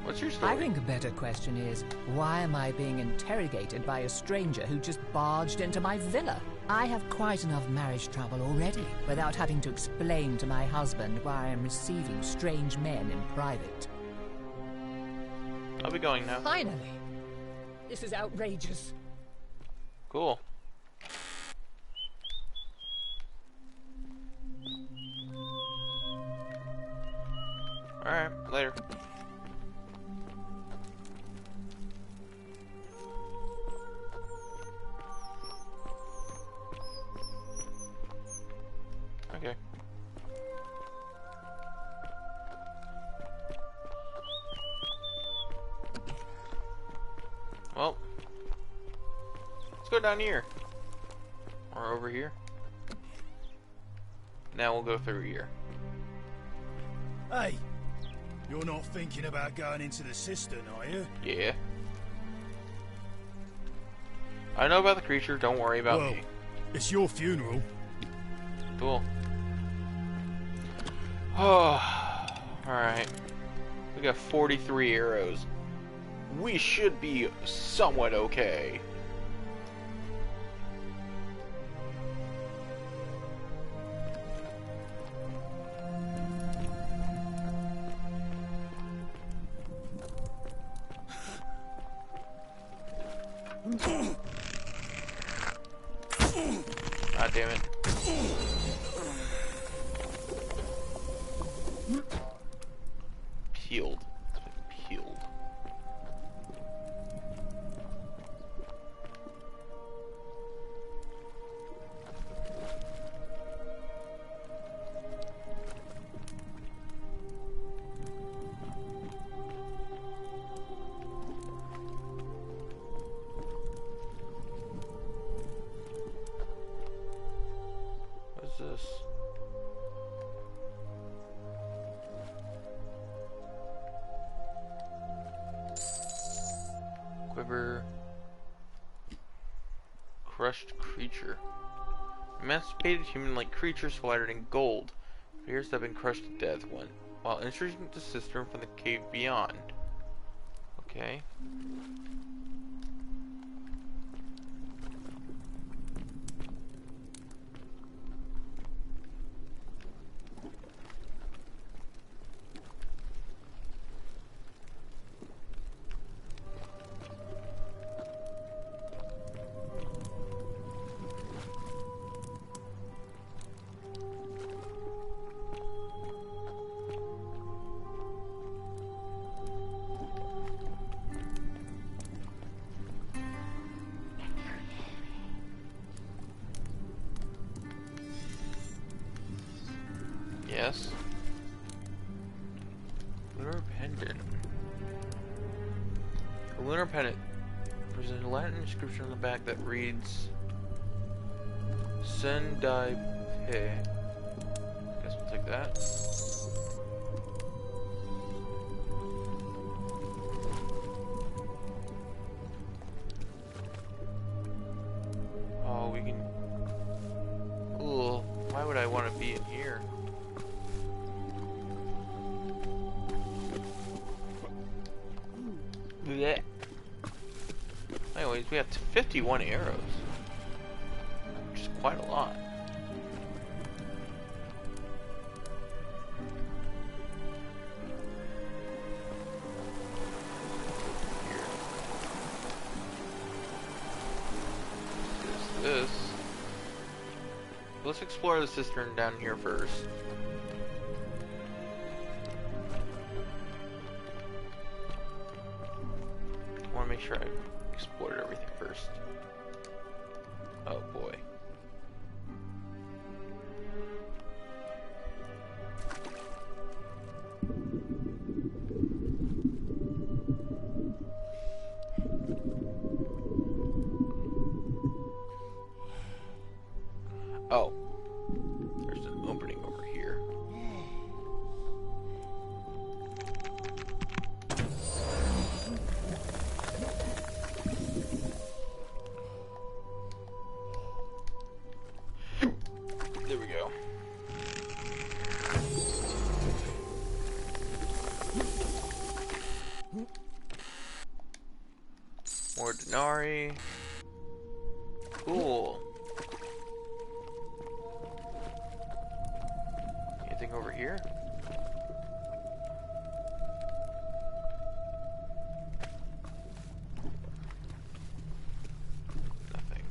What's your story? I think a better question is, why am I being interrogated by a stranger who just barged into my villa? I have quite enough marriage trouble already, without having to explain to my husband why I am receiving strange men in private. I'll be going now. Finally! This is outrageous. Cool. Alright, later. Okay. Well, let's go down here. Or over here. Now we'll go through here. Hey, you're not thinking about going into the cistern, are you? Yeah. I know about the creature, don't worry about me. It's your funeral. Cool. Oh, alright. We got 43 arrows. We should be somewhat okay. God damn it. Peeled. It's been peeled. What's this? quiver. Crushed creature. Emancipated human-like creature splattered in gold. Appears to have been crushed to death while entering the cistern from the cave beyond. Okay. Yes. Lunar pendant. A lunar pendant. There's a Latin inscription on the back that reads Sendai Pe. Guess we'll take that. Oh, we can. Ooh, why would I want to be in here? Blech. Anyways, we have 51 arrows, which is quite a lot. Here's this. Let's explore the cistern down here first. Make sure I explored everything first. Oh boy. Oh. There's an opening over here. There we go. More denarii. Cool. Anything over here? Nothing.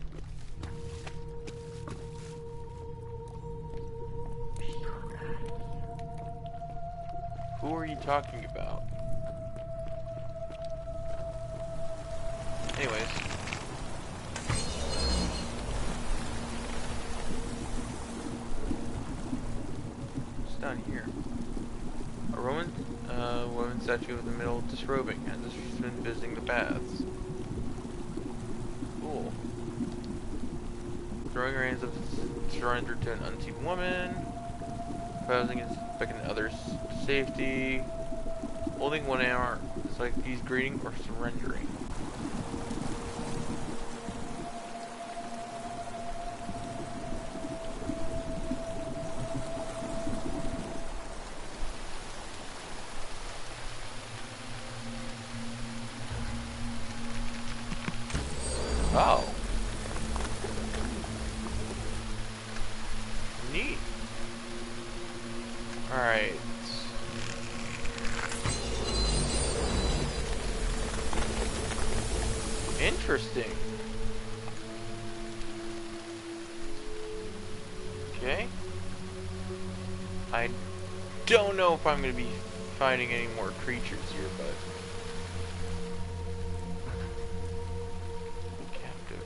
Who are you talking about? Anyways. What's down here? A Roman woman statue in the middle disrobing, and this has been visiting the baths. Cool. Throwing her hands of surrender to an unseen woman. Posing and expecting others to safety. Holding one arm. It's like he's greeting or surrendering. Oh. Neat. Alright. Interesting. Okay. I don't know if I'm going to be finding any more creatures here, but... Captive.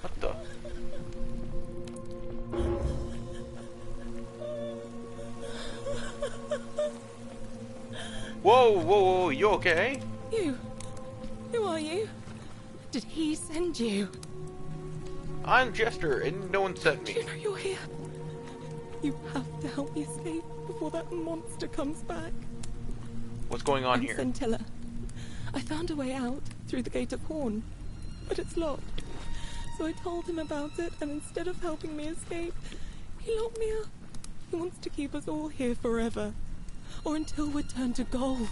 What the? Whoa, whoa, whoa, you okay? You? Who are you? Did he send you? I'm Jester, and no one sent me. You know you're here. You have to help me escape before that monster comes back. What's going on I'm here? Scintilla. I found a way out through the Gate of Horn, but it's locked. So I told him about it, and instead of helping me escape, he locked me up. He wants to keep us all here forever, or until we're turned to gold.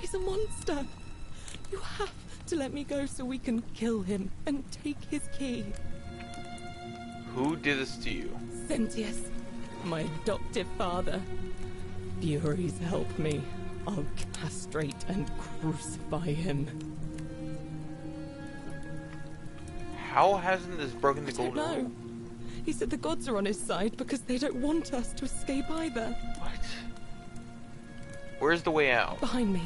He's a monster. You have to let me go so we can kill him and take his key. Who did this to you? Sentius, my adoptive father. Furies help me. I'll castrate and crucify him. How hasn't this broken the golden No. rule? He said the gods are on his side because they don't want us to escape either. What? Where's the way out? Behind me.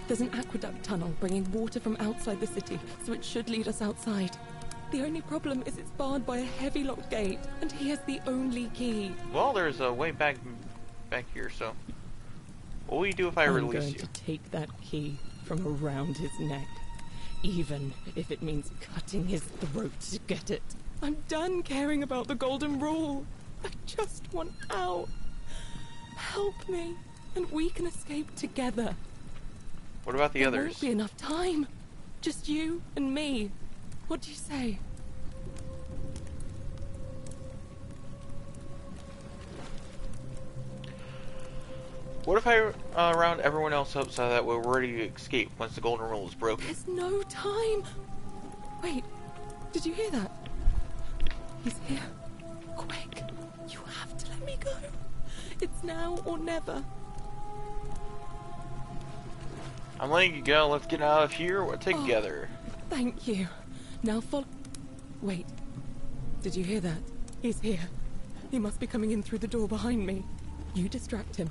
There's an aqueduct tunnel bringing water from outside the city, so it should lead us outside. The only problem is it's barred by a heavy locked gate, and he has the only key. Well, there's a way back here, so... What will you do if I release I'm going to take that key from around his neck, even if it means cutting his throat to get it. I'm done caring about the Golden Rule. I just want out. Help me, and we can escape together. What about the There others? won't be enough time. Just you and me. What do you say? What if I round everyone else up so that we're ready to escape once the golden rule is broken? There's no time. Wait, did you hear that? He's here. Quick, you have to let me go. It's now or never. I'm letting you go. Let's get out of here together. Thank you. Now follow. Wait, did you hear that? He's here. He must be coming in through the door behind me. You distract him.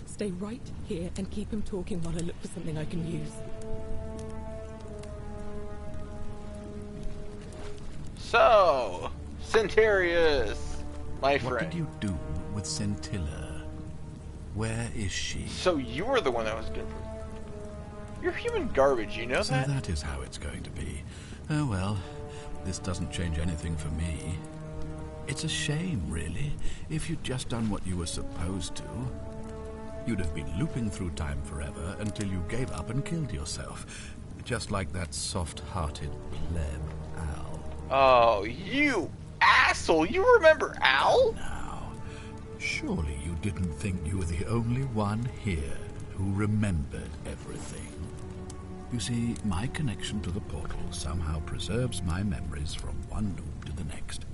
Stay right here and keep him talking while I look for something I can use. So, Centarius, my friend. What did you do with Scintilla? Where is she? So you were the one that was good for. You're human garbage, you know So that? that is how it's going to be. Oh well, this doesn't change anything for me. It's a shame, really, if you'd just done what you were supposed to. You'd have been looping through time forever until you gave up and killed yourself. Just like that soft-hearted pleb, Al. Oh, you asshole! You remember Al? Now, surely you didn't think you were the only one here who remembered everything. You see, my connection to the portal somehow preserves my memories from one loop to the next.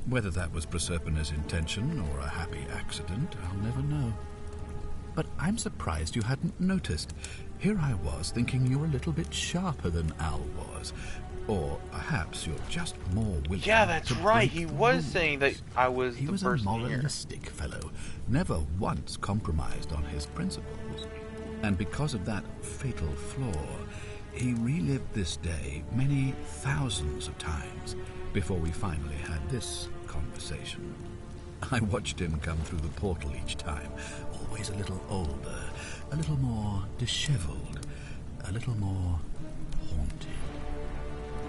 Whether that was Proserpina's intention or a happy accident, I'll never know. But I'm surprised you hadn't noticed. Here I was thinking you're a little bit sharper than Al was. Or perhaps you're just more willing. Yeah, that's to right. break He the was rules. saying that I was He the was person a here. moralistic fellow, never once compromised on his principles. And because of that fatal flaw, he relived this day many thousands of times before we finally had this conversation. I watched him come through the portal each time, always a little older, a little more disheveled, a little more haunted.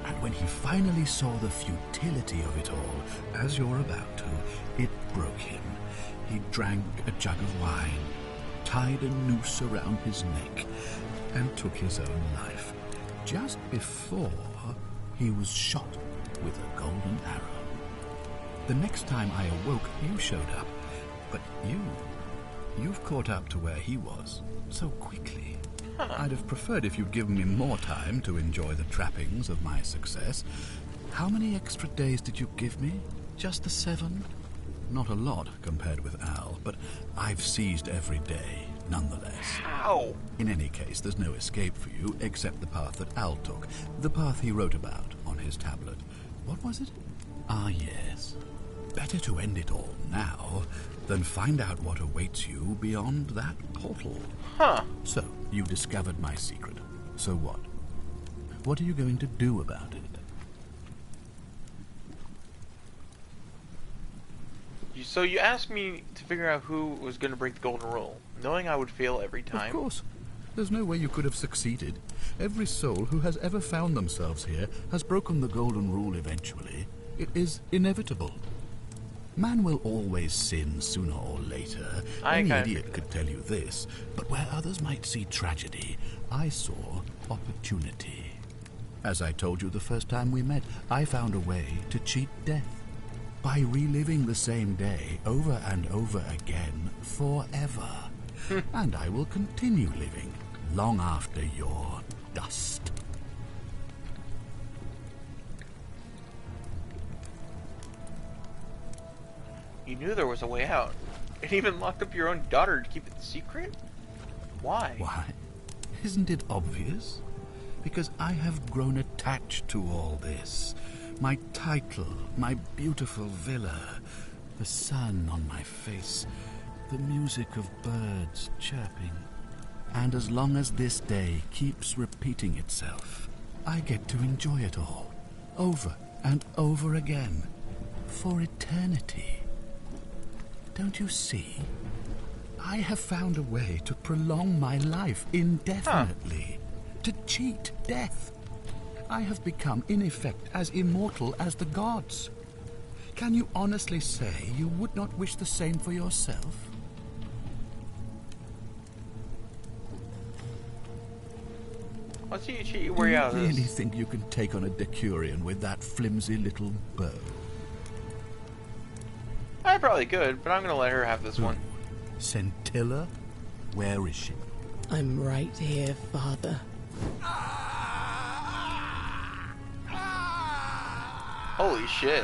And when he finally saw the futility of it all, as you're about to, it broke him. He drank a jug of wine, tied a noose around his neck, and took his own life, just before he was shot with a golden arrow. The next time I awoke, you showed up, but you've caught up to where he was so quickly. I'd have preferred if you'd given me more time to enjoy the trappings of my success. How many extra days did you give me? Just the 7? Not a lot compared with Al, but I've seized every day, nonetheless. How? In any case, there's no escape for you except the path that Al took, the path he wrote about on his tablet. What was it? Ah, yes. Better to end it all now than find out what awaits you beyond that portal. Huh. So, you discovered my secret. So what? What are you going to do about it? So you asked me to figure out who was going to break the golden rule, knowing I would fail every time? Of course. There's no way you could have succeeded. Every soul who has ever found themselves here has broken the golden rule eventually. It is inevitable. Man will always sin sooner or later. Any idiot could tell you this. But where others might see tragedy, I saw opportunity. As I told you the first time we met, I found a way to cheat death. By reliving the same day over and over again forever. And I will continue living long after your dust. You knew there was a way out. And even locked up your own daughter to keep it secret? Why? Why? Isn't it obvious? Because I have grown attached to all this. My title, my beautiful villa, the sun on my face, the music of birds chirping. And as long as this day keeps repeating itself, I get to enjoy it all, over and over again, for eternity. Don't you see? I have found a way to prolong my life indefinitely, to cheat death. I have become, in effect, as immortal as the gods. Can you honestly say you would not wish the same for yourself? I'll see you cheat your way out of Do you this. really think you can take on a Decurion with that flimsy little bow? I probably could, but I'm gonna let her have this one. Scintilla? Where is she? I'm right here, Father. Holy shit.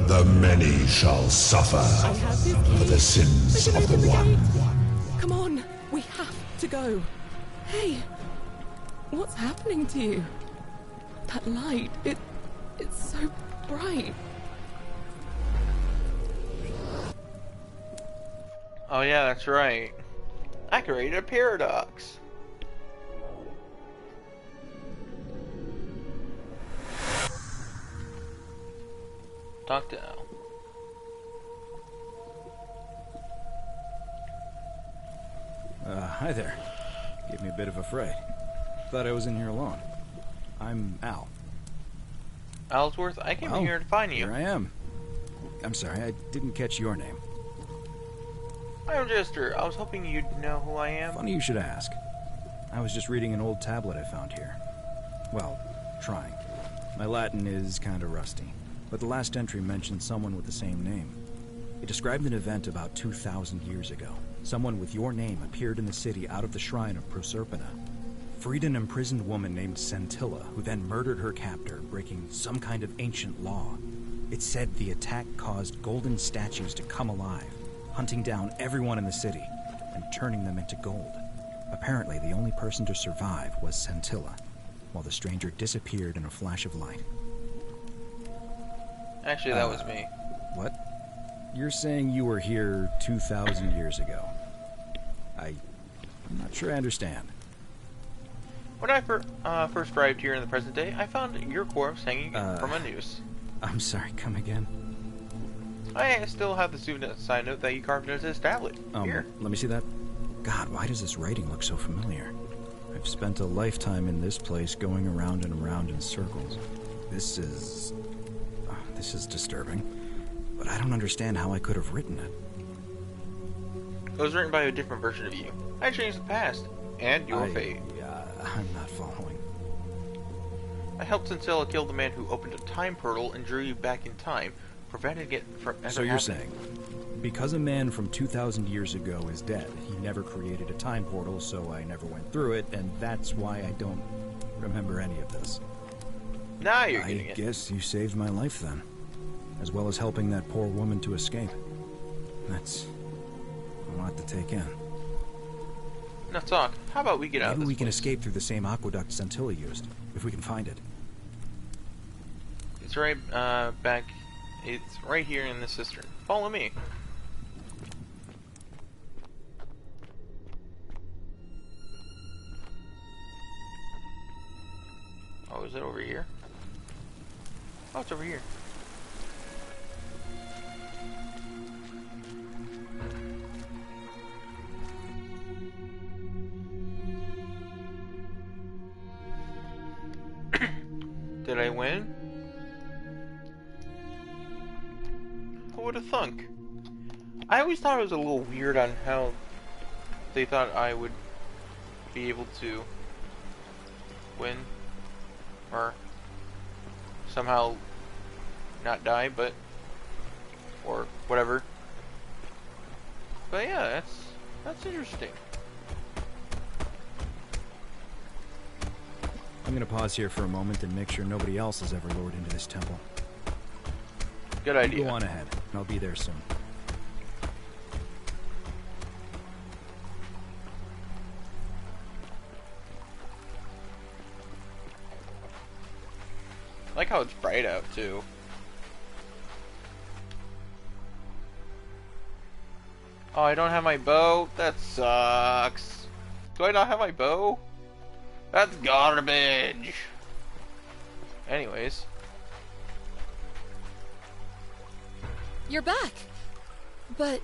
The many shall suffer for the sins of the one. Come on, we have to go. Hey, what's happening to you? That light, it's so bright. Oh yeah, that's right. I created a paradox. Talk to Al. Hi there. Gave me a bit of a fright. Thought I was in here alone. I'm Al. Ellsworth, I came here to find you. Here I am. I'm sorry, I didn't catch your name. I'm Jester. I was hoping you'd know who I am. Funny you should ask. I was just reading an old tablet I found here. Well, trying. My Latin is kinda rusty, but the last entry mentioned someone with the same name. It described an event about 2,000 years ago. Someone with your name appeared in the city out of the shrine of Proserpina. Freed an imprisoned woman named Scintilla, who then murdered her captor, breaking some kind of ancient law. It said the attack caused golden statues to come alive, hunting down everyone in the city and turning them into gold. Apparently, the only person to survive was Scintilla, while the stranger disappeared in a flash of light. Actually, that was me. What? You're saying you were here 2,000 years ago? I'm not sure I understand. When I first arrived here in the present day, I found your corpse hanging from a noose. I'm sorry, come again? I still have the suicide note that you carved into this tablet. Here. Let me see that. God, why does this writing look so familiar? I've spent a lifetime in this place going around and around in circles. This is disturbing. But I don't understand how I could have written it. It was written by a different version of you. I changed the past. And your fate. I'm not following. I helped Scintilla kill the man who opened a time portal and drew you back in time, preventing it from ever So you're happening. saying, because a man from 2,000 years ago is dead, he never created a time portal, so I never went through it, and that's why I don't remember any of this. Now you're getting it. I guess you saved my life then, as well as helping that poor woman to escape. That's a lot to take in. Enough talk. How about we get out of Maybe this we can place? escape through the same aqueduct Scintilla used, if we can find it. It's right back. It's right here in the cistern. Follow me. Oh, is it over here? Oh, it's over here. Did I win? Who would have thunk? I always thought it was a little weird on how they thought I would be able to win or somehow not die, but or whatever. But yeah, that's interesting. I'm gonna pause here for a moment and make sure nobody else has ever lured into this temple. Good idea. You go on ahead, and I'll be there soon. I like how it's bright out too. Oh, I don't have my bow? That sucks. Do I not have my bow? That's garbage. Anyways. You're back. But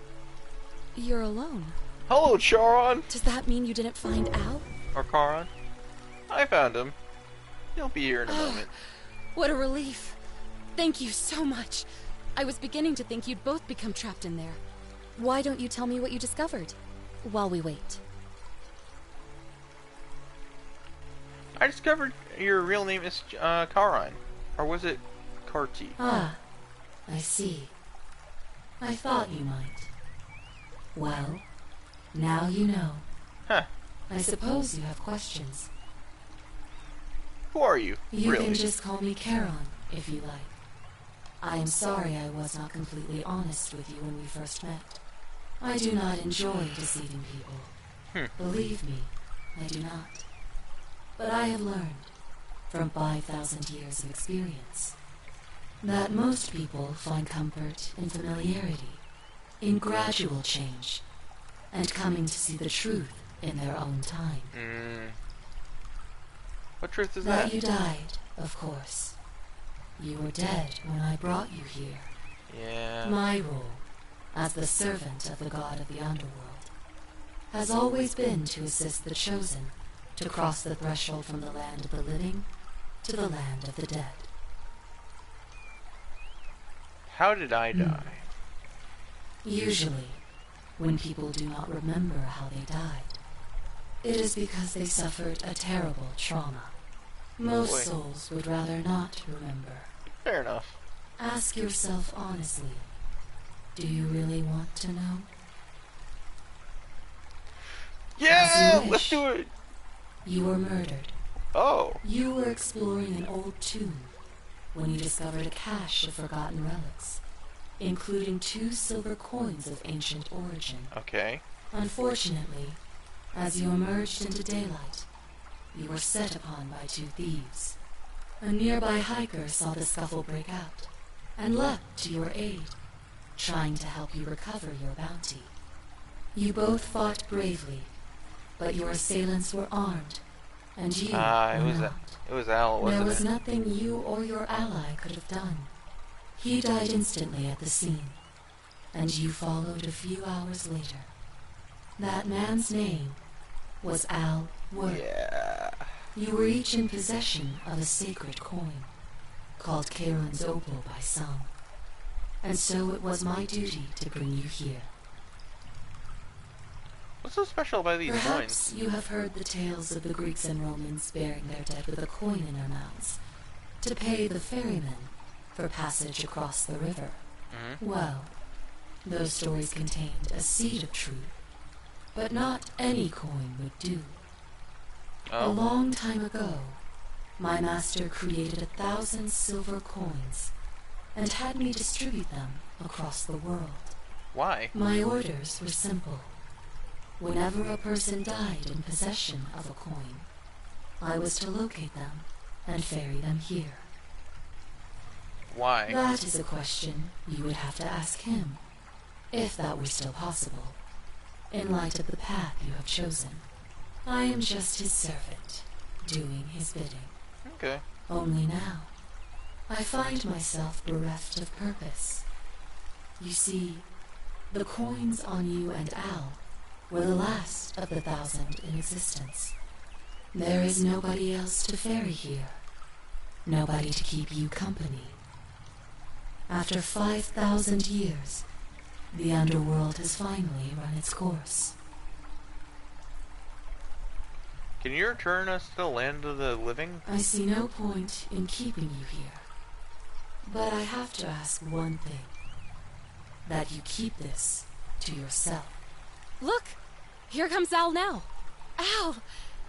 you're alone. Hello, Charon. Does that mean you didn't find Al? Or Charon. I found him. He'll be here in a moment. What a relief. Thank you so much. I was beginning to think you'd both become trapped in there. Why don't you tell me what you discovered while we wait? I discovered your real name is Charon. Or was it Carty? Ah, I see. I thought you might. Well, now you know. Huh. I suppose you have questions. Who are you? You really? can just call me Charon, if you like. I am sorry I was not completely honest with you when we first met. I do not enjoy deceiving people. Believe me, I do not. But I have learned, from 5,000 years of experience, that most people find comfort in familiarity, in gradual change, and coming to see the truth in their own time. What truth is That that? you died, of course. You were dead when I brought you here. Yeah. My role, as the servant of the god of the underworld, has always been to assist the chosen to cross the threshold from the land of the living to the land of the dead. How did I die? Usually, when people do not remember how they died, it is because they suffered a terrible trauma. Most Boy. souls would rather not remember. Fair enough. Ask yourself honestly, do you really want to know? Yeah, let's do it. You were murdered. Oh. You were exploring an old tomb when you discovered a cache of forgotten relics, including 2 silver coins of ancient origin. Okay. Unfortunately, as you emerged into daylight, you were set upon by 2 thieves. A nearby hiker saw the scuffle break out and leapt to your aid, trying to help you recover your bounty. You both fought bravely, but your assailants were armed, and you were not. It was Al, wasn't There was it? nothing you or your ally could have done. He died instantly at the scene, and you followed a few hours later. That man's name was Al Work. Yeah. You were each in possession of a sacred coin, called Charon's Opal by some, and so it was my duty to bring you here. What's so special about these Perhaps coins? you have heard the tales of the Greeks and Romans burying their dead with a coin in their mouths to pay the ferryman for passage across the river. Well, those stories contained a seed of truth, but not any coin would do. A long time ago, my master created 1,000 silver coins and had me distribute them across the world. Why? My orders were simple. Whenever a person died in possession of a coin, I was to locate them and ferry them here. Why? That is a question you would have to ask him, if that were still possible, in light of the path you have chosen. I am just his servant, doing his bidding. Okay. Only now, I find myself bereft of purpose. You see, the coins on you and Al were the last of the 1,000 in existence. There is nobody else to ferry here, nobody to keep you company. After 5,000 years, the underworld has finally run its course. Can you return us to the land of the living? I see no point in keeping you here. But I have to ask one thing. That you keep this to yourself. Look! Here comes Al now. Al!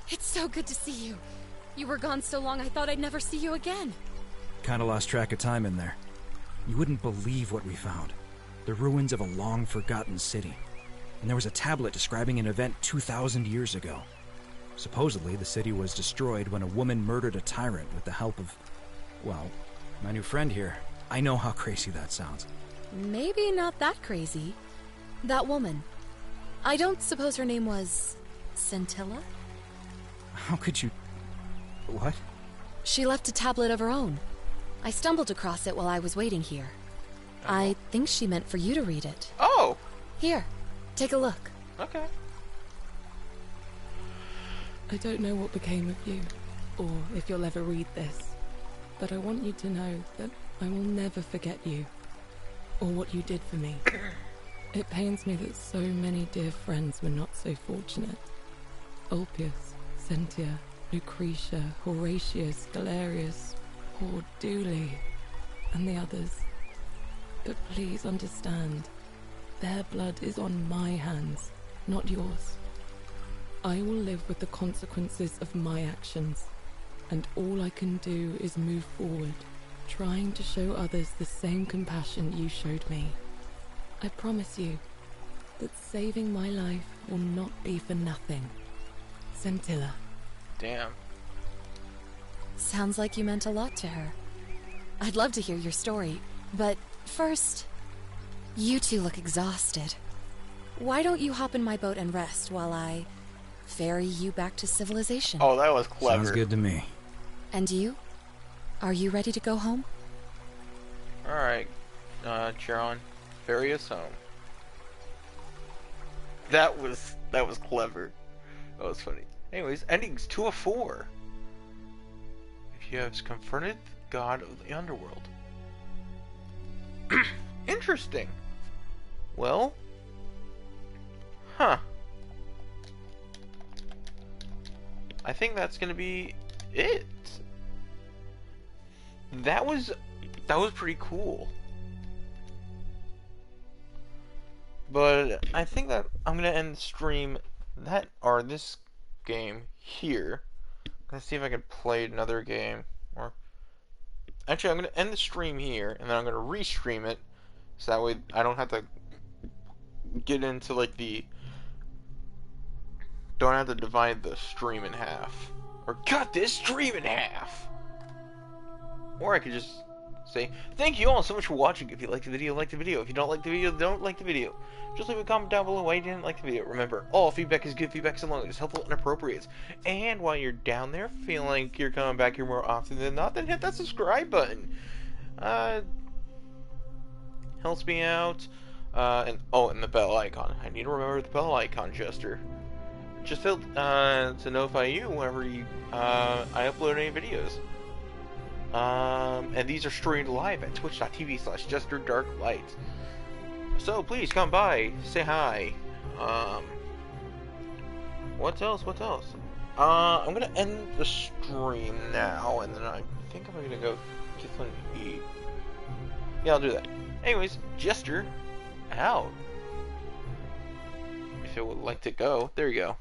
It's so good to see you. You were gone so long I thought I'd never see you again. Kinda lost track of time in there. You wouldn't believe what we found. The ruins of a long-forgotten city. And there was a tablet describing an event 2,000 years ago. Supposedly, the city was destroyed when a woman murdered a tyrant with the help of, well, my new friend here. I know how crazy that sounds. Maybe not that crazy. That woman. I don't suppose her name was... Scintilla? How could you... What? She left a tablet of her own. I stumbled across it while I was waiting here. I think she meant for you to read it. Oh! Here, take a look. Okay. I don't know what became of you, or if you'll ever read this, but I want you to know that I will never forget you, or what you did for me. It pains me that so many dear friends were not so fortunate. Ulpius, Sentia, Lucretia, Horatius, Galerius, poor Dooley, and the others. But please understand, their blood is on my hands, not yours. I will live with the consequences of my actions, and all I can do is move forward, trying to show others the same compassion you showed me. I promise you that saving my life will not be for nothing. Scintilla. Damn. Sounds like you meant a lot to her. I'd love to hear your story, but first, you two look exhausted. Why don't you hop in my boat and rest while I ferry you back to civilization? Oh, that was clever. Sounds good to me. And you? Are you ready to go home? Alright, Charon, ferry us home. That was clever. That was funny. Anyways, endings 2 of 4. If you have confronted the god of the underworld. Interesting. Well, huh. I think that's gonna be it. That was pretty cool. But I think that I'm gonna end the stream this game here. Let's see if I can play another game. Or actually, I'm gonna end the stream here, and then I'm gonna restream it, so that way I don't have to get into like don't have to divide the stream in half, or cut this stream in half. Or I could just say, thank you all so much for watching. If you liked the video, like the video. If you don't like the video, don't like the video. Just leave a comment down below why you didn't like the video. Remember, all feedback is good feedback so long as it's helpful and appropriate. And while you're down there, feeling like you're coming back here more often than not, then hit that subscribe button. Helps me out. And the bell icon. I need to remember the bell icon, Jester. Just to notify you whenever I upload any videos. And these are streamed live at twitch.tv/JesterDarkLight. So please come by, say hi. What else? I'm gonna end the stream now, and then I think I'm gonna go get something to eat. Yeah, I'll do that. Anyways, Jester out. If you would like to go, there you go.